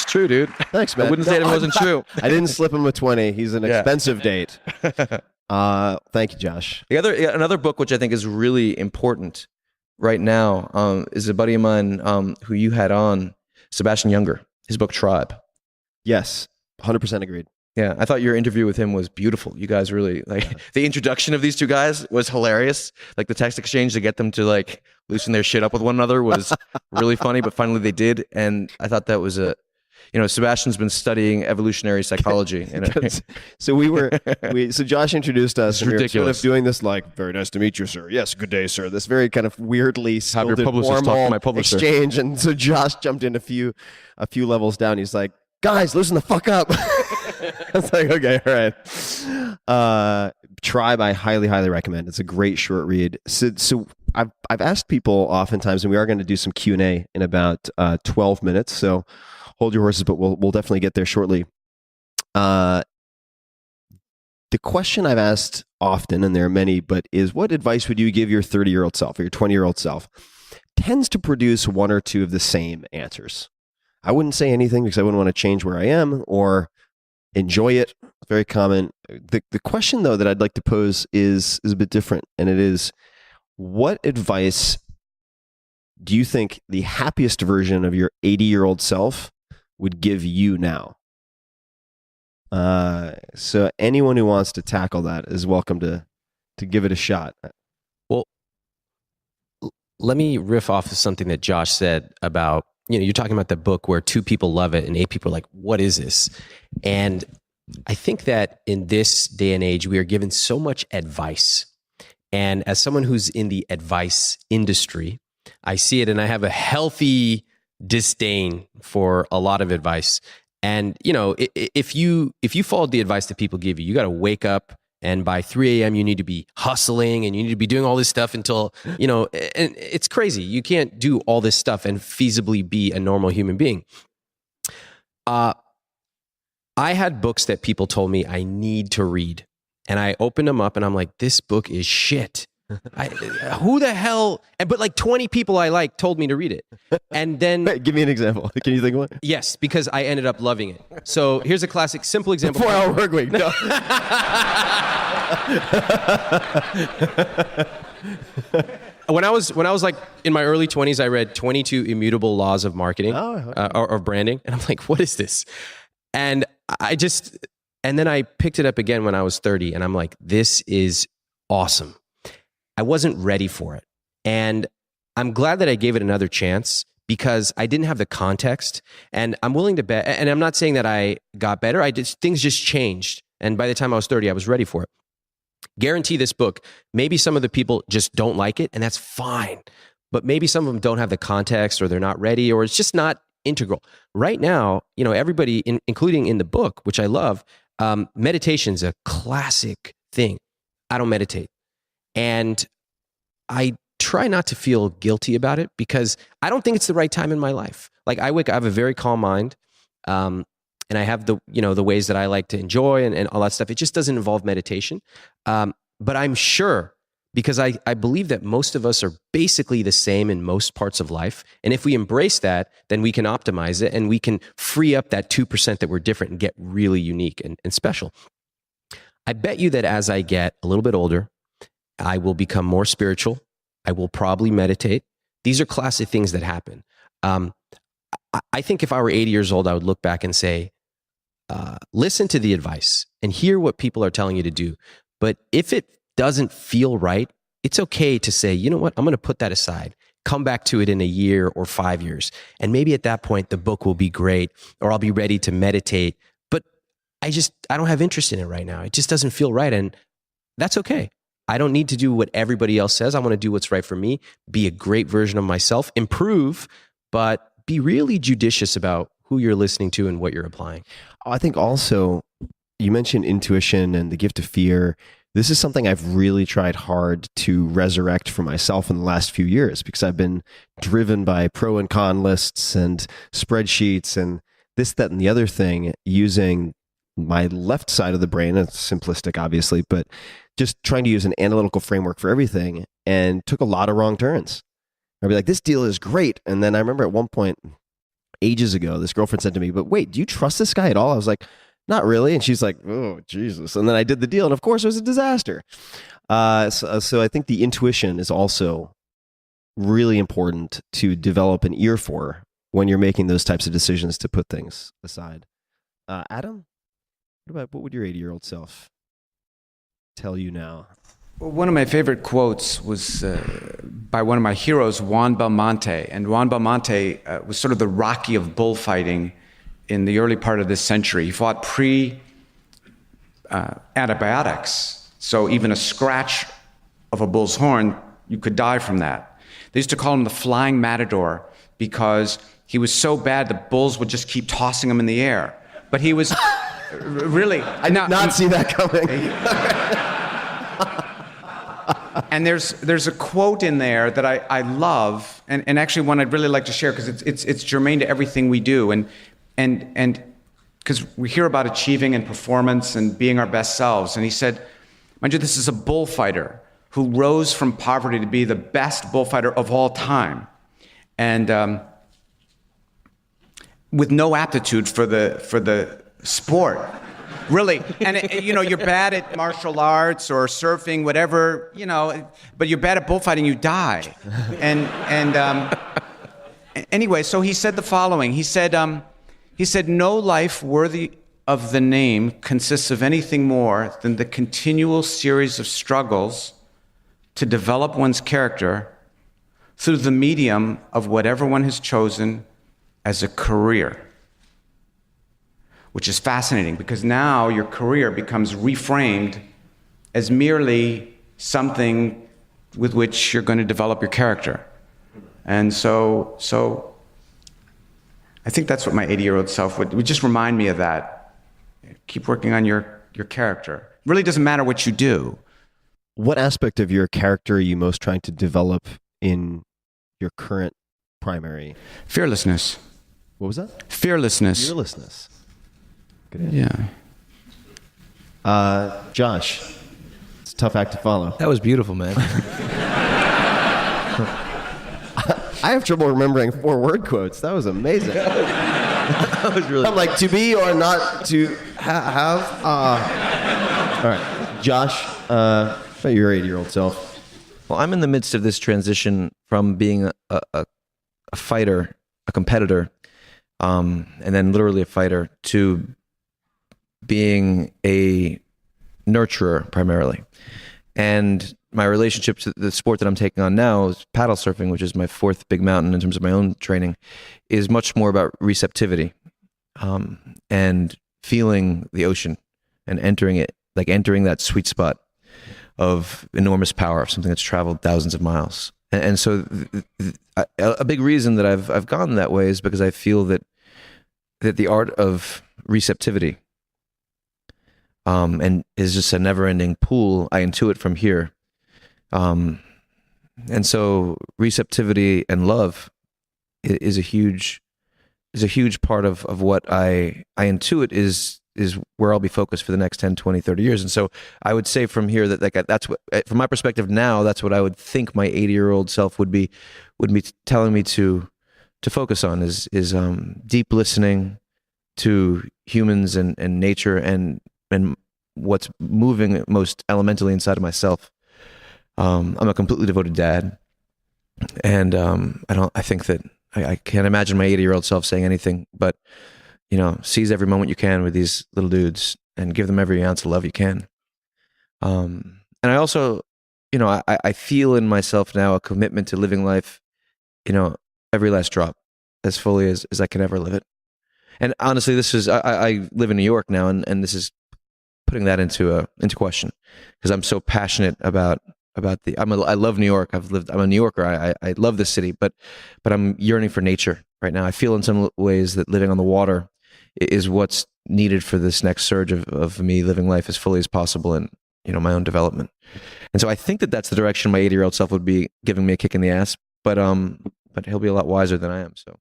True, dude. Thanks, man. I wouldn't say it wasn't true. I didn't slip him a 20. He's an expensive date. Thank you, Josh. Another book which I think is really important right now is a buddy of mine who you had on, Sebastian Junger. His book Tribe. Yes, 100% agreed. Yeah, I thought your interview with him was beautiful. You guys really the introduction of these two guys was hilarious. Like the text exchange to get them to loosen their shit up with one another was really funny. But finally they did, and I thought that was Sebastian's been studying evolutionary psychology. So Josh introduced us. It's ridiculous. We were sort of doing this very nice to meet you, sir. Yes, good day, sir. This very kind of weirdly have your publicist talk to my publisher exchange. And so Josh jumped in a few levels down. He's like, guys, listen the fuck up. It's like, okay, all right. Tribe, I highly, highly recommend. It's a great short read. So I've asked people oftentimes, and we are going to do some Q&A in about 12 minutes. So hold your horses, but we'll definitely get there shortly. The question I've asked often, and there are many, but is what advice would you give your 30-year-old self or your 20-year-old self? Tends to produce one or two of the same answers. I wouldn't say anything because I wouldn't want to change where I am or enjoy it. It's very common. The question, though, that I'd like to pose is a bit different, and it is, what advice do you think the happiest version of your 80-year-old self would give you now? So anyone who wants to tackle that is welcome to give it a shot. Well, let me riff off of something that Josh said about, you're talking about the book where 2 people love it and 8 people are like, what is this? And I think that in this day and age, we are given so much advice. And as someone who's in the advice industry, I see it and I have a healthy disdain for a lot of advice. And, if you followed the advice that people give you, you got to wake up and by 3 a.m. you need to be hustling and you need to be doing all this stuff until, and it's crazy. You can't do all this stuff and feasibly be a normal human being. I had books that people told me I need to read. And I opened them up and I'm like, this book is shit. Who the hell? But like 20 people I told me to read it. And then Wait, give me an example. Can you think of one? Yes, because I ended up loving it. So here's a classic, simple example. 4-hour work week. No. When I was like in my early 20s, I read 22 Immutable Laws of Marketing or branding, and I'm like, what is this? And then I picked it up again when I was 30, and I'm like, this is awesome. I wasn't ready for it. And I'm glad that I gave it another chance because I didn't have the context, and I'm willing to bet, and I'm not saying that I got better. Things just changed. And by the time I was 30, I was ready for it. Guarantee this book, maybe some of the people just don't like it, and that's fine. But maybe some of them don't have the context, or they're not ready, or it's just not integral. Right now, everybody, including in the book, which I love, meditation's a classic thing. I don't meditate. And I try not to feel guilty about it because I don't think it's the right time in my life. Like I have a very calm mind. And I have the ways that I like to enjoy and all that stuff. It just doesn't involve meditation. But I'm sure, because I believe that most of us are basically the same in most parts of life. And if we embrace that, then we can optimize it and we can free up that 2% that we're different and get really unique and special. I bet you that as I get a little bit older, I will become more spiritual. I will probably meditate. These are classic things that happen. I think if I were 80 years old, I would look back and say, listen to the advice and hear what people are telling you to do. But if it doesn't feel right, it's okay to say, you know what, I'm going to put that aside. Come back to it in a year or 5 years. And maybe at that point, the book will be great or I'll be ready to meditate. But I don't have interest in it right now. It just doesn't feel right. And that's okay. I don't need to do what everybody else says. I want to do what's right for me, be a great version of myself, improve, but be really judicious about who you're listening to and what you're applying. I think also you mentioned intuition and the gift of fear. This is something I've really tried hard to resurrect for myself in the last few years because I've been driven by pro and con lists and spreadsheets and this, that, and the other thing using my left side of the brain. It's simplistic, obviously, but just trying to use an analytical framework for everything and took a lot of wrong turns. I'd be like, this deal is great. And then I remember at one point ages ago, this girlfriend said to me, but wait, do you trust this guy at all? I was like, not really. And she's like, oh, Jesus. And then I did the deal. And of course, it was a disaster. So I think the intuition is also really important to develop an ear for when you're making those types of decisions to put things aside. Adam, what would your 80-year-old self tell you now? Well, one of my favorite quotes was by one of my heroes, Juan Belmonte. And Juan Belmonte was sort of the Rocky of bullfighting in the early part of this century. He fought pre-antibiotics. So even a scratch of a bull's horn, you could die from that. They used to call him the flying matador because he was so bad the bulls would just keep tossing him in the air. But he was Really. I did not see that coming. And there's a quote in there that I love, and actually one I'd really like to share because it's germane to everything we do, and because we hear about achieving and performance and being our best selves. And he said, mind you, this is a bullfighter who rose from poverty to be the best bullfighter of all time, and with no aptitude for the sport. Really, and you're bad at martial arts or surfing, whatever, but you're bad at bullfighting, you die. And anyway, so he said the following. He said, no life worthy of the name consists of anything more than the continual series of struggles to develop one's character through the medium of whatever one has chosen as a career. Which is fascinating because now your career becomes reframed as merely something with which you're going to develop your character. And so I think that's what my 80-year-old self would just remind me of that. Keep working on your character. It really doesn't matter what you do. What aspect of your character are you most trying to develop in your current primary? Fearlessness. What was that? Fearlessness. Fearlessness. Good answer. Yeah. Josh, it's a tough act to follow. That was beautiful, man. I have trouble remembering 4-word quotes. That was amazing. That was really. I'm like, to be or not to have. All right, Josh, about your 80-year-old self. Well, I'm in the midst of this transition from being a fighter, a competitor, and then literally a fighter, to being a nurturer primarily. And my relationship to the sport that I'm taking on now is paddle surfing, which is my 4th big mountain in terms of my own training, is much more about receptivity, and feeling the ocean and entering it, like entering that sweet spot of enormous power, of something that's traveled thousands of miles. And so a big reason that I've gone that way is because I feel that the art of receptivity and is just a never-ending pool. I intuit from here. And so receptivity and love is a huge part of what I intuit is where I'll be focused for the next 10, 20, 30 years. And so I would say from here that that's what, from my perspective now, that's what I would think my 80-year-old self would be telling me to focus on is deep listening to humans and nature and what's moving most elementally inside of myself. I'm a completely devoted dad, and I think that I can't imagine my 80-year-old self saying anything but, seize every moment you can with these little dudes and give them every ounce of love you can. And I also, I feel in myself now a commitment to living life, every last drop as fully as I can ever live it. And honestly, this is, I live in New York now, and this is putting that into question, because I'm so passionate about I love New York. I'm a New Yorker. I love this city, but I'm yearning for nature right now. I feel in some ways that living on the water is what's needed for this next surge of me living life as fully as possible and, my own development. And so I think that that's the direction my 80-year-old self would be giving me a kick in the ass, but he'll be a lot wiser than I am. So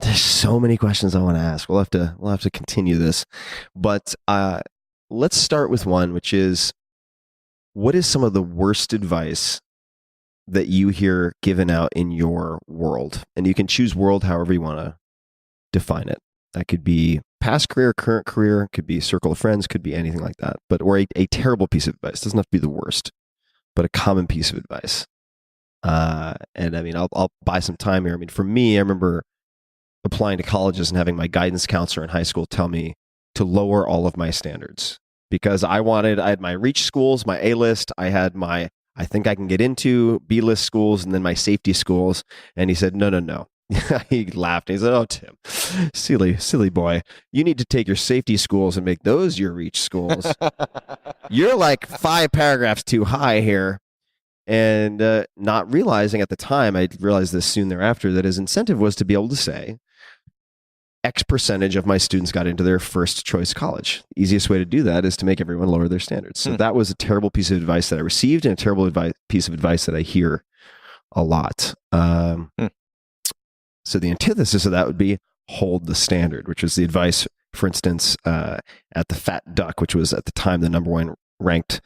there's so many questions I want to ask. We'll have to continue this, but let's start with one, which is, what is some of the worst advice that you hear given out in your world? And you can choose world however you want to define it. That could be past career, current career, could be circle of friends, could be anything like that. But or a terrible piece of advice. It doesn't have to be the worst, but a common piece of advice. And I mean, I'll buy some time here. I mean, for me, I remember applying to colleges and having my guidance counselor in high school tell me to lower all of my standards, because I had my reach schools, my A list, I had my, I think I can get into B list schools, and then my safety schools. And he said, no. He laughed. He said, "Oh, Tim, silly boy, you need to take your safety schools and make those your reach schools. You're like 5 paragraphs too high here." And not realizing at the time, I realized this soon thereafter, that his incentive was to be able to say, X percentage of my students got into their first choice college. The easiest way to do that is to make everyone lower their standards. So that was a terrible piece of advice that I received, and a terrible piece of advice that I hear a lot. So the antithesis of that would be hold the standard, which was the advice, for instance, at the Fat Duck, which was at the time the number one ranked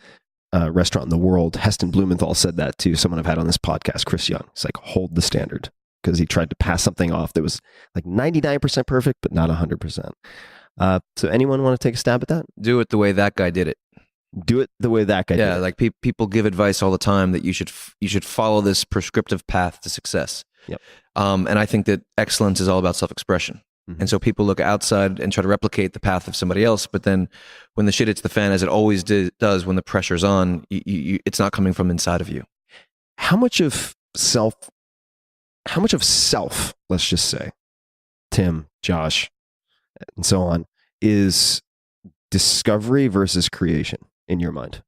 restaurant in the world. Heston Blumenthal said that to someone I've had on this podcast, Chris Young. It's like, hold the standard, because he tried to pass something off that was like 99% perfect, but not 100%. So anyone want to take a stab at that? Do it the way that guy did it. Do it the way that guy did it. Yeah, like people give advice all the time that you should follow this prescriptive path to success. Yep. And I think that excellence is all about self-expression. And so people look outside and try to replicate the path of somebody else, but then when the shit hits the fan, as it always does when the pressure's on, it's not coming from inside of you. How much of self, let's just say, Tim, Josh, and so on, is discovery versus creation in your mind?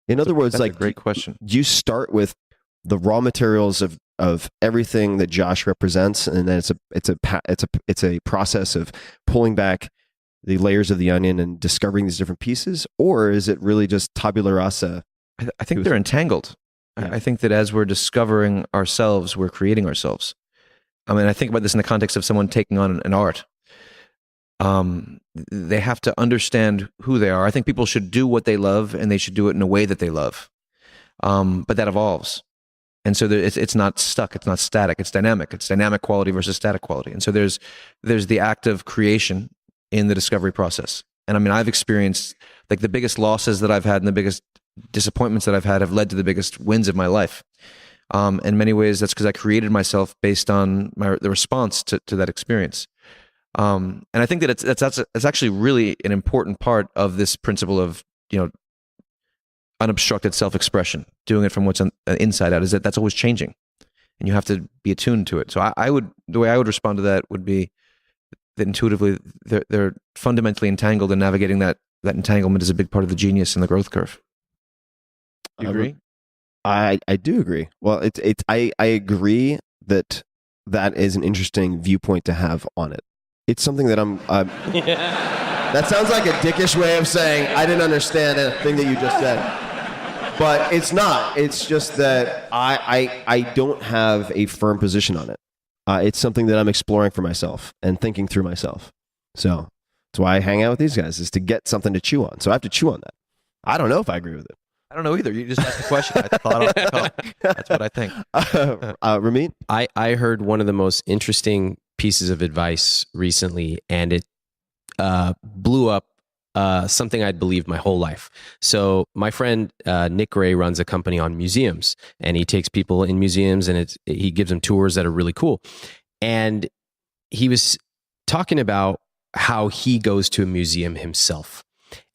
In other words, That's like, a great question. You start with the raw materials of everything that Josh represents, and then it's a process of pulling back the layers of the onion and discovering these different pieces, or is it really just tabula rasa? I think they're entangled. Yeah. I think that as we're discovering ourselves, we're creating ourselves. I mean, I think about this in the context of someone taking on an art. They have to understand who they are. I think people should do what they love, and they should do it in a way that they love. But that evolves. And so it's not stuck. It's not static. It's dynamic. It's dynamic quality versus static quality. And so there's the act of creation in the discovery process. And I mean, I've experienced, like, the biggest losses that I've had and the biggest disappointments that I've had have led to the biggest wins of my life. In many ways, that's because I created myself based on the response to that experience. And I think that it's actually really an important part of this principle of, unobstructed self-expression, doing it from what's inside out, is that's always changing, and you have to be attuned to it. So the way I would respond to that would be that intuitively they're fundamentally entangled, and navigating that entanglement is a big part of the genius and the growth curve. Do you agree? I do agree. Well, I agree that is an interesting viewpoint to have on it. It's something that I'm. That sounds like a dickish way of saying I didn't understand a thing that you just said. But it's not. It's just that I don't have a firm position on it. It's something that I'm exploring for myself and thinking through myself. So that's why I hang out with these guys, is to get something to chew on. So I have to chew on that. I don't know if I agree with it. I don't know either. You just asked the question. I thought that's what I think. Ramit? I heard one of the most interesting pieces of advice recently, and it blew up something I'd believed my whole life. So my friend Nick Gray runs a company on museums, and he takes people in museums, and he gives them tours that are really cool. And he was talking about how he goes to a museum himself.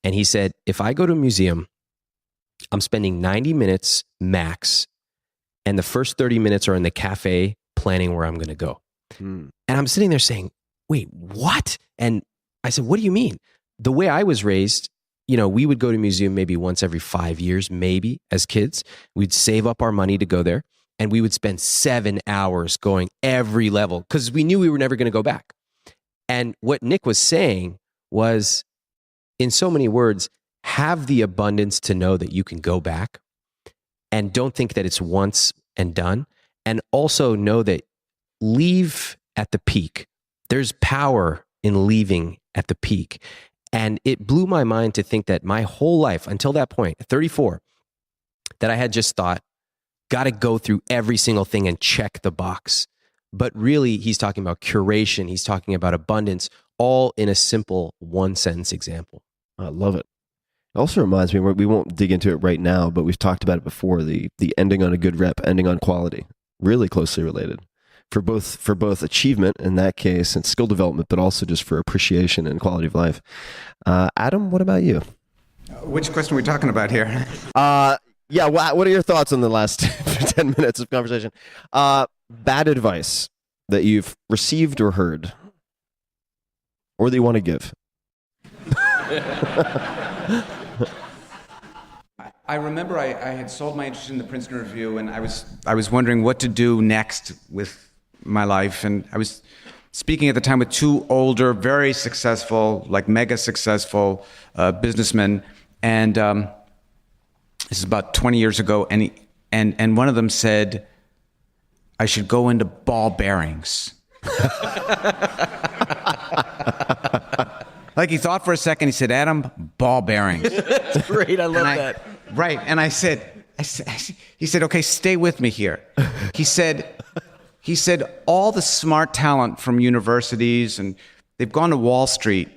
And he said, if I go to a museum, I'm spending 90 minutes max, and the first 30 minutes are in the cafe planning where I'm going to go. And I'm sitting there saying, wait, what? And I said, what do you mean? The way I was raised, we would go to a museum maybe once every 5 years, maybe, as kids. We'd save up our money to go there, and we would spend 7 hours going every level because we knew we were never going to go back. And what Nick was saying was, in so many words, have the abundance to know that you can go back, and don't think that it's once and done. And also know that leave at the peak. There's power in leaving at the peak. And it blew my mind to think that my whole life until that point, at 34, that I had just thought, got to go through every single thing and check the box. But really, he's talking about curation. He's talking about abundance, all in a simple one-sentence example. I love it. It also reminds me, we won't dig into it right now, but we've talked about it before, the ending on a good rep, ending on quality, really closely related. For both achievement in that case and skill development, but also just for appreciation and quality of life. Adam, what about you? Which question are we talking about here? Yeah, what are your thoughts on the last 10 minutes of conversation? Bad advice that you've received or heard, or that you want to give? I remember I had sold my interest in the Princeton Review, and I was wondering what to do next with my life, and I was speaking at the time with two older, very successful, like mega successful businessmen, and this is about 20 years ago, and one of them said, I should go into ball bearings. Like, he thought for a second, he said, Adam, ball bearings. That's great. I love that. Right. And I said, he said, okay, stay with me here. He said, all the smart talent from universities, and they've gone to Wall Street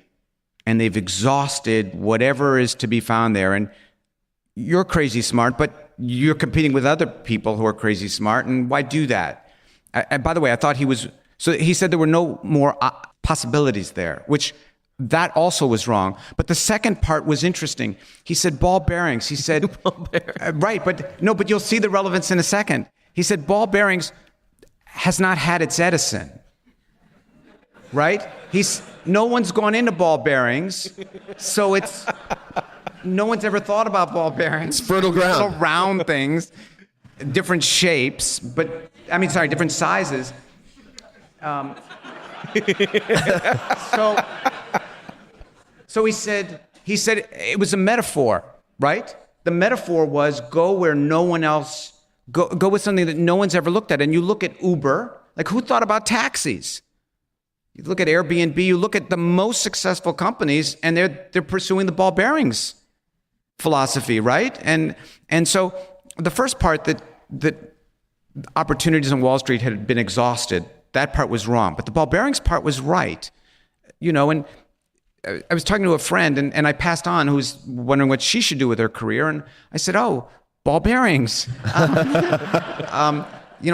and they've exhausted whatever is to be found there. And you're crazy smart, but you're competing with other people who are crazy smart. And why do that? And by the way, I thought so he said there were no more possibilities there, which that also was wrong. But the second part was interesting. He said ball bearings. He said, right, but you'll see the relevance in a second. He said ball bearings has not had its Edison, right? No one's gone into ball bearings, so no one's ever thought about ball bearings. It's fertile ground. Little round things, different shapes, different sizes. So he said it was a metaphor, right? The metaphor was go where no one else, go with something that no one's ever looked at. And you look at Uber, like, who thought about taxis? You look at Airbnb, you look at the most successful companies, and they're pursuing the ball bearings philosophy, right? And so the first part that opportunities on Wall Street had been exhausted, that part was wrong. But the ball bearings part was right. And I was talking to a friend, and I passed on, who was wondering what she should do with her career. And I said, oh, ball bearings.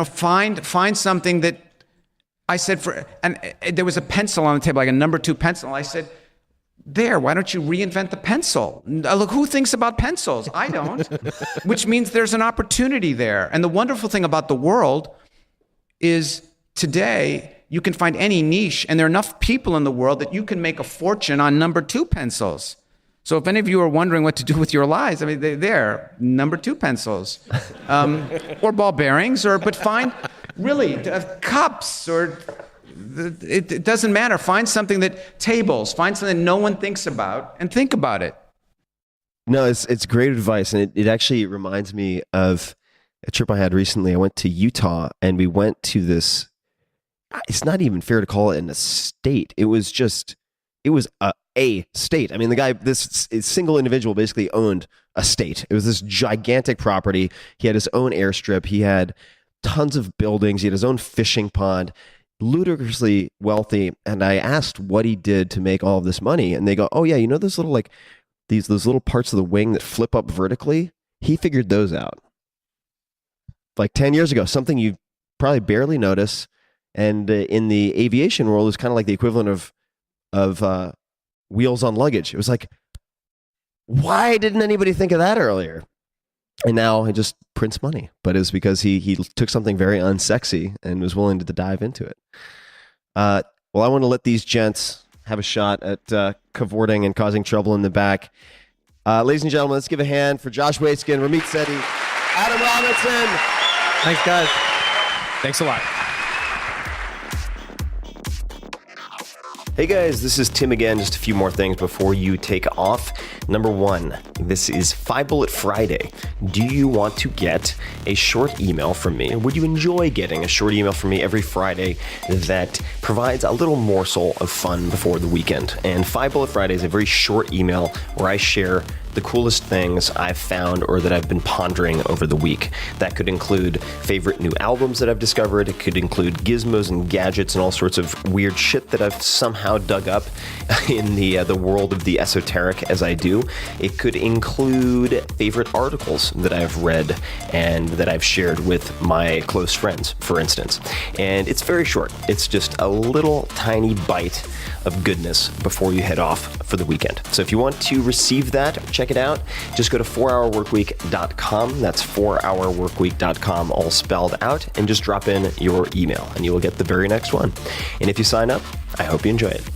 Find something that I said and there was a pencil on the table, like a number 2 pencil. I said, why don't you reinvent the pencil? Look, who thinks about pencils? I don't. Which means there's an opportunity there. And the wonderful thing about the world is today, you can find any niche, and there are enough people in the world that you can make a fortune on number 2 pencils. So if any of you are wondering what to do with your lives, they're number 2 pencils, or ball bearings, but find really cups, or it doesn't matter. Find something find something that no one thinks about, and think about it. No, it's great advice, and it actually reminds me of a trip I had recently. I went to Utah, and we went to this. It's not even fair to call it an estate. It was a state. The guy, this single individual, basically owned a state. It was this gigantic property. He had his own airstrip. He had tons of buildings. He had his own fishing pond, ludicrously wealthy. And I asked what he did to make all of this money. And they go, oh yeah, those little, like, those little parts of the wing that flip up vertically? He figured those out. Like 10 years ago, something you probably barely notice. And in the aviation world, it's kind of like the equivalent of wheels on luggage. It was like, why didn't anybody think of that earlier? And now he just prints money. But it's because he took something very unsexy and was willing to dive into it. Well, I want to let these gents have a shot at cavorting and causing trouble in the back. Ladies and gentlemen, let's give a hand for Josh Waitzkin, Ramit Sethi, Adam Robinson. Thanks, guys. Thanks a lot. Hey guys, this is Tim again. Just a few more things before you take off. Number 1, this is 5 Bullet Friday. Do you want to get a short email from me? Would you enjoy getting a short email from me every Friday that provides a little morsel of fun before the weekend? And 5 Bullet Friday is a very short email where I share the coolest things I've found or that I've been pondering over the week. That could include favorite new albums that I've discovered. It could include gizmos and gadgets and all sorts of weird shit that I've somehow dug up in the world of the esoteric as I do. It could include favorite articles that I've read and that I've shared with my close friends, for instance. And it's very short. It's just a little tiny bite of goodness before you head off for the weekend. So if you want to receive that, check it out. Just go to 4hourworkweek.com. That's 4hourworkweek.com, all spelled out, and just drop in your email and you will get the very next one. And if you sign up, I hope you enjoy it.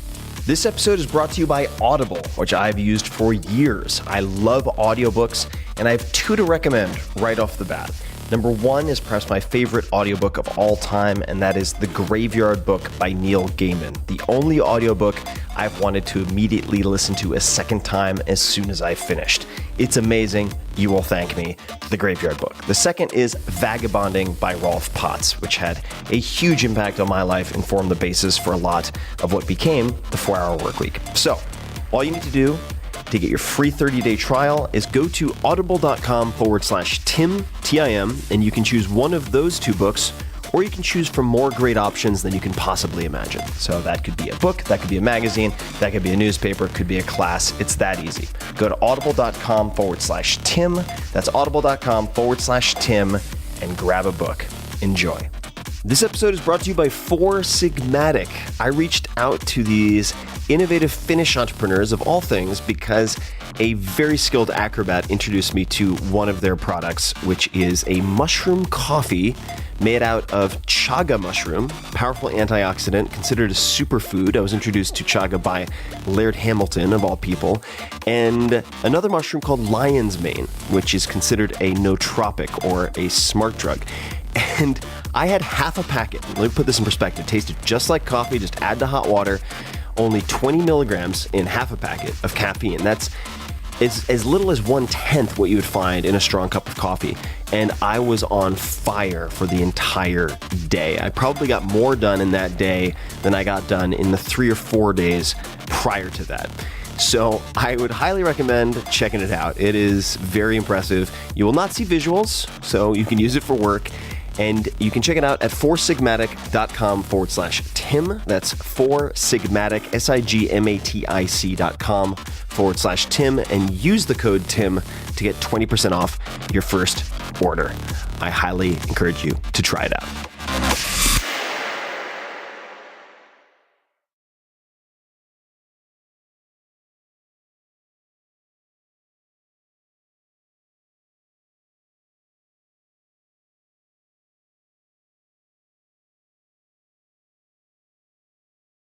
This episode is brought to you by Audible, which I've used for years. I love audiobooks, and I have 2 to recommend right off the bat. Number one is perhaps my favorite audiobook of all time, and that is The Graveyard Book by Neil Gaiman. The only audiobook I've wanted to immediately listen to a second time as soon as I finished. It's amazing. You will thank me. The Graveyard Book. The second is Vagabonding by Rolf Potts, which had a huge impact on my life and formed the basis for a lot of what became the 4-Hour Workweek. So, all you need to do to get your free 30-day trial is go to audible.com/Tim, T-I-M, and you can choose one of those two books, or you can choose from more great options than you can possibly imagine. So that could be a book, that could be a magazine, that could be a newspaper, it could be a class. It's that easy. Go to audible.com/Tim. That's audible.com/Tim and grab a book. Enjoy. This episode is brought to you by Four Sigmatic. I reached out to these innovative Finnish entrepreneurs of all things because a very skilled acrobat introduced me to one of their products, which is a mushroom coffee made out of chaga mushroom, powerful antioxidant, considered a superfood. I was introduced to chaga by Laird Hamilton, of all people, and another mushroom called lion's mane, which is considered a nootropic or a smart drug. And I had half a packet. Let me put this in perspective. It tasted just like coffee, just add to hot water. Only 20 milligrams in half a packet of caffeine. That's as little as 1/10 what you would find in a strong cup of coffee. And I was on fire for the entire day. I probably got more done in that day than I got done in the 3 or 4 days prior to that. So I would highly recommend checking it out. It is very impressive. You will not see visuals, so you can use it for work. And you can check it out at foursigmatic.com/Tim. That's foursigmatic, SIGMATIC.com/Tim, and use the code TIM to get 20% off your first order. I highly encourage you to try it out.